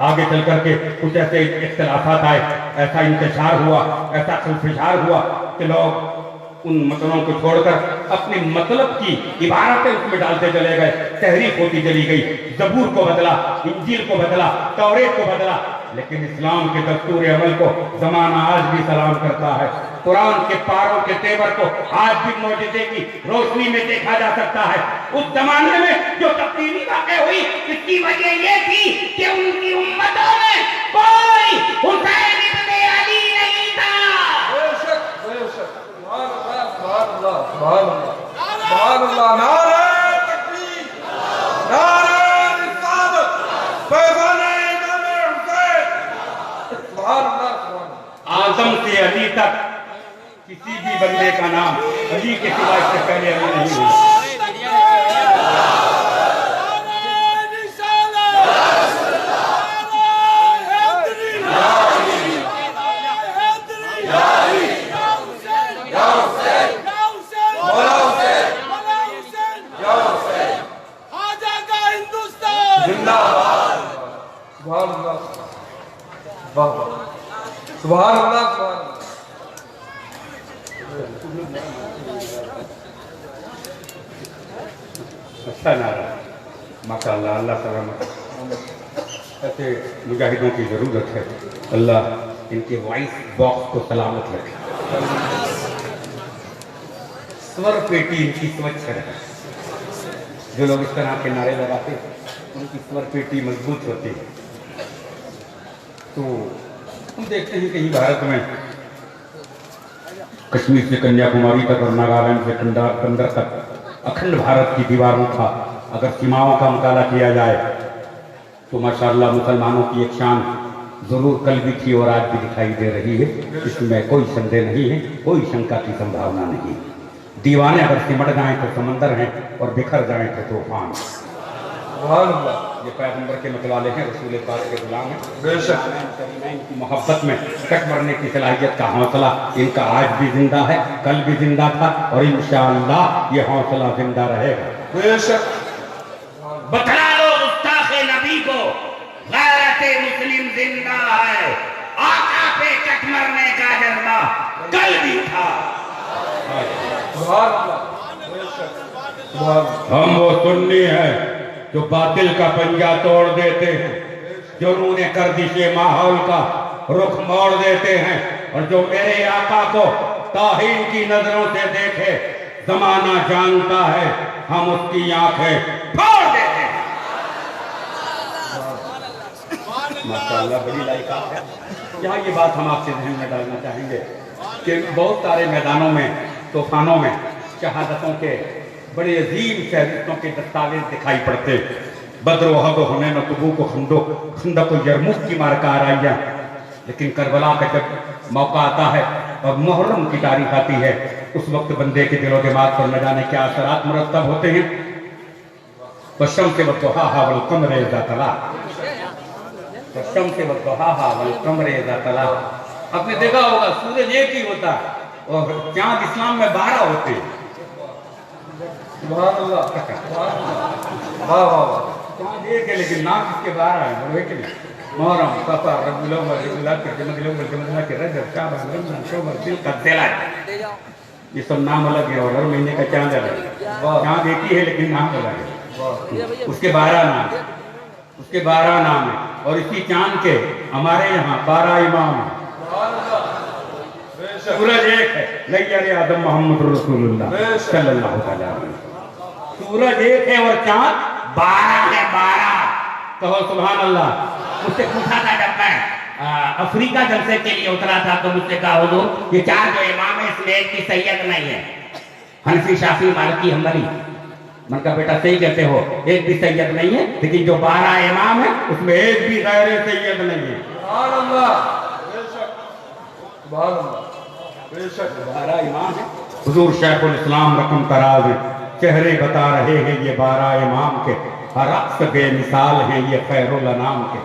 आगे चल करके कुछ ऐसे इख्तिलाफात आए, ऐसा इंतशार हुआ, ऐसा खुलफिशार हुआ कि लोग उन मतलों को छोड़कर अपने मतलब की इबारतें उसमें डालते चले गए, तहरीफ होती चली गई। ज़बूर को बदला, इंजील को बदला, तौरेत को बदला, लेकिन इस्लाम के दस्तूर अमल को ज़माना आज भी सलाम करता है। कुरान के पारों के तेवर को आज भी मौजूदे की रोशनी में देखा जा सकता है। उस जमाने में जो तब्दीली वाक़ई हुई, इसकी वजह ये थी कि उनकी उम्मतों में कोई हुसैन इब्ने अली नहीं था। आदम से अली तक किसी भी बंदे का नाम अली के सिवा इससे पहले अली नहीं हुआ। सुभान अल्लाह सुभान अल्लाह। अच्छा नारा, माशाअल्लाह, अल्लाह सलामत। ऐसे मुजाहिदों की ज़रूरत है, अल्लाह इनके वॉइस बॉक्स को सलामत रखे, स्वर पेटी इनकी स्वच्छ रहे। जो लोग इस तरह के नारे लगाते हैं उनकी स्वर पेटी मजबूत होती है। तो हम देखते हैं कहीं भारत में कश्मीर से कन्याकुमारी तक और नागालैंड से कंदर तक अखंड भारत की दीवारों का अगर सीमाओं का मुताला किया जाए तो माशाअल्लाह मुसलमानों की एक शान जरूर कल भी थी और आज भी दिखाई दे रही है। इसमें कोई संदेह नहीं है, कोई शंका की संभावना नहीं। दीवाने अगर सिमट जाएं तो समंदर हैं और बिखर जाएं तो तूफान। सुभान अल्लाह। ये पैगंबर के मतवाले हैं, रसूल पाक के गुलाम हैं। बेशक इनकी मोहब्बत में कट मरने की सलाहियत का हौसला इनका आज भी जिंदा है, कल भी जिंदा था और इंशाअल्लाह ये हौसला जिंदा रहेगा। बेशक बतला दो गुस्ताखे नबी को, गैरत मुस्लिम जिंदा है, आका पे कट मरने का जज्बा कल भी था। सुभान अल्लाह। बेशक सुभान हम वो सुन्नी है जो बातिल का पंजा तोड़ देते हैं, जो उन्होंने गर्दिशे माहौल का रुख मोड़ देते हैं और जो मेरे आका को ताहीन की नजरों से देखे। जमाना जानता है हम उसकी आंखें फोड़ देते हैं। माशाअल्लाह बड़ी लायकात है। यहाँ ये बात हम आपसे ध्यान में डालना चाहेंगे कि बहुत सारे मैदानों में, तूफानों में शहादतों के बड़े अजीम फहरिस्तों के दस्तावेज दिखाई पड़ते। बद्र वहद हुनैन तबूक खंदक यरमुक की मारका आराइयाँ, लेकिन करबला का जब मौका आता है और मुहर्रम की तारीख आती है उस वक्त बंदे के दिलो दिमाग पर न जाने क्या असरात मुरतब होते हैं। वशम से वद्दुहाहा वल क़मर इज़ा तला, वशम से वद्दुहाहा वल क़मर इज़ा तला। आपने देखा होगा सूरज एक ही होता और चांद इस्लाम में 12 होते हैं। सुभान अल्लाह। वाह वाह वाह। चांद एक है लेकिन नाम इसके 12 है। बोलो कि नहीं? मुहर्रम, सफर, रबीउल अव्वल, रबीउल आखिर, जमादुल अव्वल, जमादुल आखिर, रजब, शाबान, रमजान, शौवल, ज़िलक़अदा, ये सब नाम अलग है और हर महीने का चांद अलग है। चांद एक ही है लेकिन नाम अलग है। उसके 12 नाम, उसके 12 नाम है और इसी चांद के हमारे यहाँ 12 इमाम हैं। सूरज एक है, लैया आदम मोहम्मद रसूलुल्लाह सल्लल्लाहु अलैहि वसल्लम। सूरज एक है और चांद 12 है। 12 कहो सुभान अल्लाह। मुझसे पूछा था जब मैं अफ्रीका जलसे के लिए उतरा था तो मुझसे कहा हुजूर ये 4 जो इमाम है इसमें एक भी सैयद नहीं है, हनफी, शाफी, मालिकी, हम्बली। मन का बेटा सही कहते हो, एक भी सैयद नहीं है, लेकिन जो 12 इमाम है उसमें एक भी गैर सैयद नहीं है। सुभान अल्लाह। बेशक सुभान अल्लाह। बेशक 12 इमाम है। हुजूर शेखुल इस्लाम रकम तराज चेहरे बता रहे हैं ये 12 इमाम के, हर अक्स बेमिसाल हैं ये खैरुल अनाम के।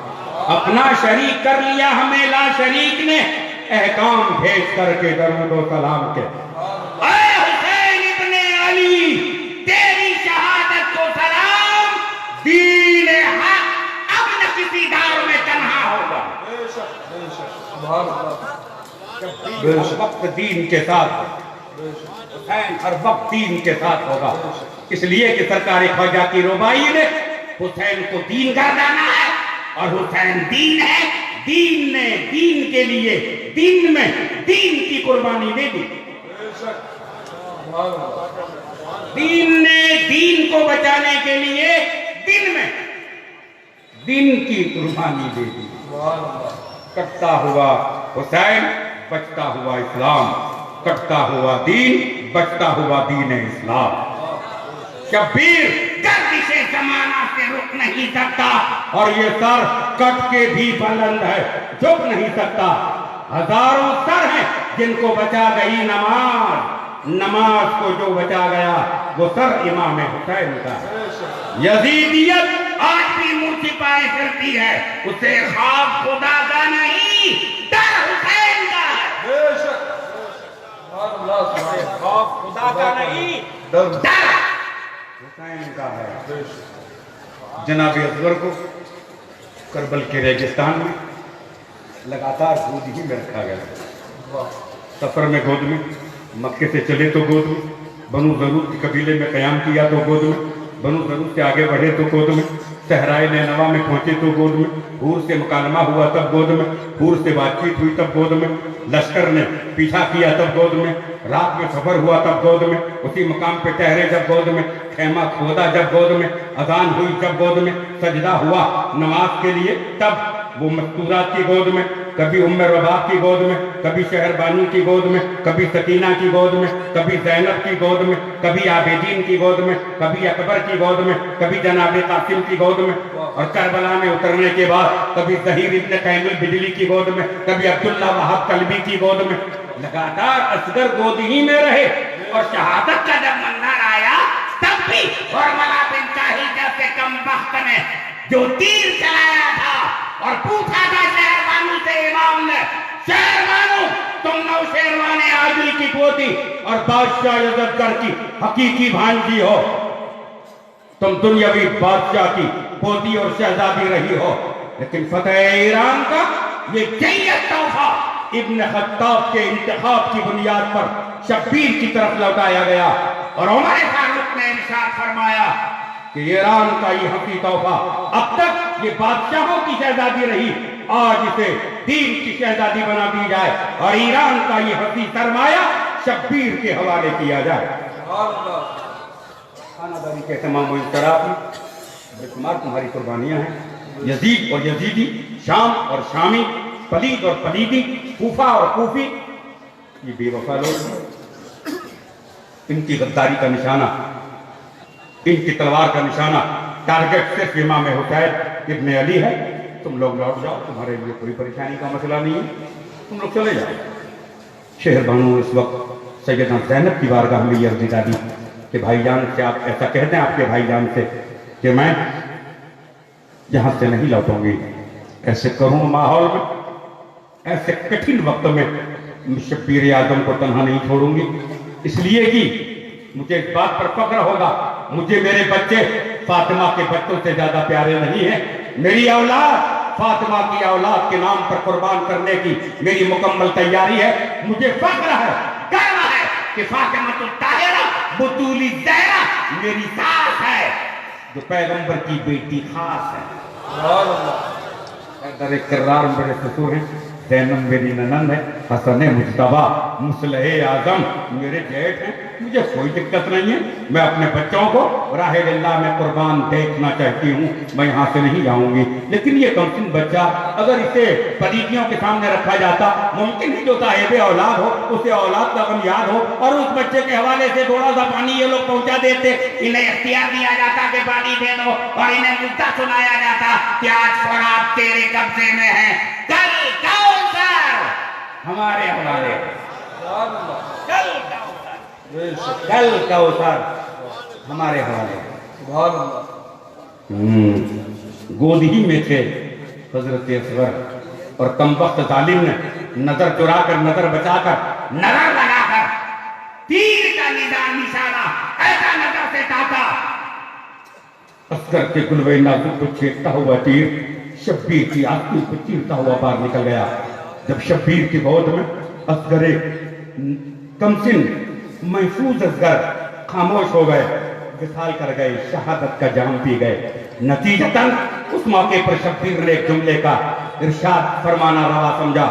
अपना शरीक कर लिया हमें ला शरीक ने, अहकाम भेज करके दरूद व सलाम के। ऐ हुसैन इब्ने अली तेरी शहादत को सलाम, दीन हक अब न किसी दार में तन्हा होगा। बेशक बेशक सुभान अल्लाह। हर वक्त दीन के साथ, हुसैन हर वक्त दीन के साथ होगा। इसलिए कि सरकार ख्वाजा की रुबाई ने हुसैन को दीन गर्दाना है और हुसैन दीन है। दीन ने दीन के लिए दिन में दीन की कुर्बानी दे दी। बेशक सुभान अल्लाह। दीन ने दीन को बचाने के लिए दिन में दिन की कुर्बानी दे दी। सुभान अल्लाह। कटता हुआ हुसैन, बचता हुआ इस्लाम, कटता हुआ दीन, बचता हुआ दीन इस्लाम। शब्बीर गर्दिशे ज़माना से रुक नहीं सकता और ये सर कट के भी बुलंद है, झुक नहीं सकता। हजारों सर हैं जिनको बचा गई नमाज, नमाज को जो बचा गया वो सर इमाम हुसैन का। यजीदियत आज भी मुंह छिपाए फिरती है, उसे ख्वाब खुदा का नहीं डर हुसैन का है। बेशक सुभान अल्लाह। सुभान अल्लाह। ख्वाब खुदा का नहीं डर डर हुसैन का है। जनाब असगर को करबल के रेगिस्तान में लगातार गोद ही में रखा गया। सफर में गोद में, मक्के से चले तो गोद में, बनु ज़रूर के कबीले में क़याम किया तो गोद में, बनु ज़रूर से आगे बढ़े तो गोद में, सहराए नैनवा में पहुंचे तो गोद में, हूर से मुकालमा हुआ तब गोद में, हूर से बातचीत हुई तब गोद में, लश्कर ने पीछा किया तब गोद में, रात में सफर हुआ तब गोद में, उसी मकाम पे ठहरे जब गोद में, खेमा खोदा जब गोद में, अजान हुई जब गोद में, सजदा हुआ नमाज के लिए तब वो मस्तूरात की गोद में, कभी उम्मे रबाब की गोद में, कभी शहरबानी की गोद में, कभी सकीना की गोद में, कभी जैनब की गोद में, कभी आबेदीन की गोद में, कभी अकबर की गोद में, कभी जनाब कासिम की गोद में, और करबला में उतरने के बाद कभी ज़हीर इब्न कैमुल बिजली की गोद में, कभी अब्दुल्ला वहाब कल्बी की गोद में। लगातार असगर गोद ही में रहे। और शहादत का जब मंजर आया तब भी हुरमला बिन ताहिर जैसे कम वक्त ने जो तीर चलाया था और पूछा था शहरबानू से इमाम ने, शहरबानू तुम नौशेरवान आदमी की पोती और बादशाह यज़दगर की हकीकी भांजी हो, तुम दुनियावी बादशाह की पोती और शहजादी रही हो, लेकिन फतेह ईरान का ये जय्यत तोहफा इब्न खत्ताब के इंतखाब की बुनियाद पर शब्बीर की तरफ लौटाया गया। और उमर फारूक ने इरशाद फरमाया कि ईरान का ये हकी तोहफा अब तक ये बादशाहों की शहजादी रही, आज इसे दीन की शहजादी बना दी जाए और ईरान का ये हकी सरमाया शब्बीर के हवाले किया जाए। खानादारी के तमाम इस्तराफ में बेशुमार तुम्हारी कुर्बानियां हैं। यजीद और यजीदी, शाम और शामी, पलीद और पलीदी, कूफा और कूफी, ये बेवफा लोग, इनकी गद्दारी का निशाना, इनकी तलवार का निशाना, टारगेट सिर्फ इमाम हुसैन इब्न अली है। तुम लोग लौट जाओ, तुम्हारे लिए कोई परेशानी का मसला नहीं है, तुम लोग चले जाओ। शहरबानू इस वक्त सैयदा ज़ैनब की बारगाह में ये अर्ज़ी डाली कि भाईजान से आप ऐसा कहते हैं आपके भाईजान से कि मैं यहाँ से नहीं लौटूंगी। ऐसे करुण माहौल में, ऐसे कठिन वक्त में शब्बीर आज़म को तन्हा नहीं छोड़ूंगी, इसलिए कि मुझे इस बात पर फख्र होगा, मुझे मेरे बच्चे फातिमा के बच्चों से ज्यादा प्यारे नहीं है। मेरी औलाद फातिमा की औलाद के नाम पर कुर्बान करने की मेरी मुकम्मल तैयारी है। मुझे फख्र है, गर्व है कि फातिमा तो ताहिरा बुतूली ज़हरा मेरी सास है, जो पैगंबर की बेटी खास है। दर इकरार मेरे ससुर हैं, ज़ैनब मेरी ननंद है, हसन मुज्तबा मुसलह आज़म मेरे जेठ हैं। मुझे कोई दिक्कत नहीं है, मैं अपने बच्चों को राह अल्लाह में कुर्बान देखना चाहती हूँ, मैं यहाँ से नहीं जाऊँगी। लेकिन ये कमसिन बच्चा अगर इसे पलीतियों के सामने रखा जाता, मुमकिन है जो साहिब औलाद हो उसे औलाद का गम याद हो और उस बच्चे के हवाले से थोड़ा सा पानी ये लोग पहुँचा देते, इन्हें इख्तियार दिया जाता कि पानी दे दो और इन्हें मुद्दा सुनाया जाता कि आज फरात तेरे कब्जे में है, कल कौसर हमारे हवाले, कल कौसर हमारे हवाले। गोद ही में थे हजरत असगर और कमबख्त जालिम ने नजर चुराकर, नजर बचाकर, नजर लगाकर तीर का निशाना ऐसा नजर से ताका, असगर के गुलवे नाजुक को छेदता हुआ तीर शब्बीर की आंखों को चीरता हुआ बाहर निकल गया। जब शब्बीर की गोद में असगर कमसिन महफूज असगर खामोश हो गए, विशाल कर गए, शहादत का जाम पी गए। नतीजतन उस मौके पर शब्बीर ने एक जुमले का इरशाद फरमाना रवा समझा,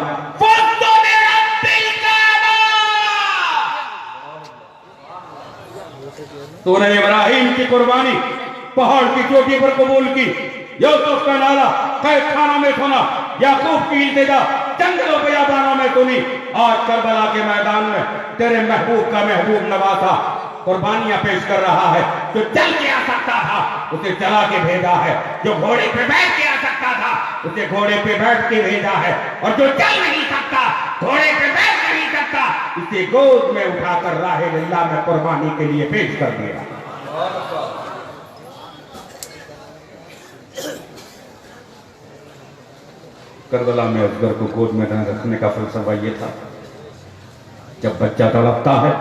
तूने इब्राहिम की कुर्बानी पहाड़ की चोटी पर कबूल की, यूसुफ का नारा कैद खाना में सुना, याकूब की इल्तिजा जंगलों बियाबानों में सुनी, आज करबला के मैदान में तेरे महबूब का महबूब नवासा कुर्बानियां पेश कर रहा है। जो चल के आ सकता था उसे चला के भेजा है, जो घोड़े पे बैठ के आ सकता था उसे घोड़े पे बैठ के भेजा है, और जो चल नहीं सकता, घोड़े पे बैठ नहीं सकता, इसे गोद में उठाकर राह अल्लाह में कुर्बानी के लिए पेश कर दिया। करबला में असगर को गोद में रखने का फलसफा ये था, जब बच्चा तड़पता है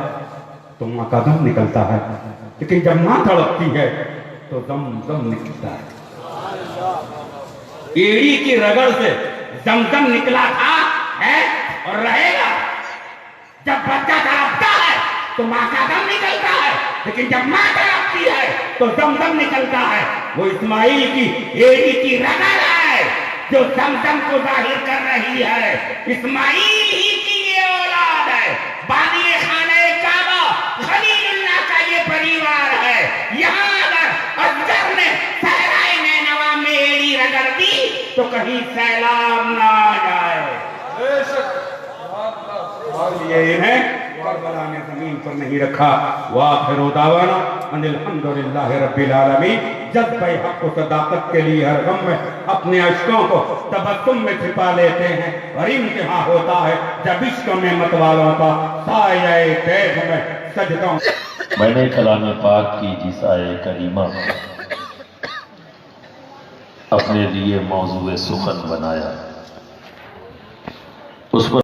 तो माँ का दम निकलता है, लेकिन जब माँ तड़पती है तो दम निकलता है। एड़ी की रगड़ से जमजम निकला था है और रहेगा। जब बच्चा तड़पता है तो माँ का दम निकलता है, लेकिन जब माँ तड़पती है तो जमजम निकलता है। वो इस्माइल की एड़ी की रगड़ है जो जमजम को जाहिर कर रही है। इस्माइल ही की ये औलाद है। बानी खाने काबा खलीलुल्लाह का ये परिवार है। यहाँ अगर अजगर ने सहराए नैनवा में एड़ी रगड़ दी तो कहीं सैलाब ना आ जाए। ये इन्हें करबला ने जमीन पर नहीं रखा। वाखिरु दावाना अनिल हम्दुलिल्लाहि रब्बिल आलमीन। जज्बे हक को सदाकत के लिए हर गम में अपने अश्कों को तबस्सुम में छिपा लेते हैं और इम्तिहान होता है जब इश्क में मत वालों का साये कैफ में सजदों। मैंने कलाम पाक की जिस आए करीमा अपने लिए मौजूए सुखन बनाया, उस पर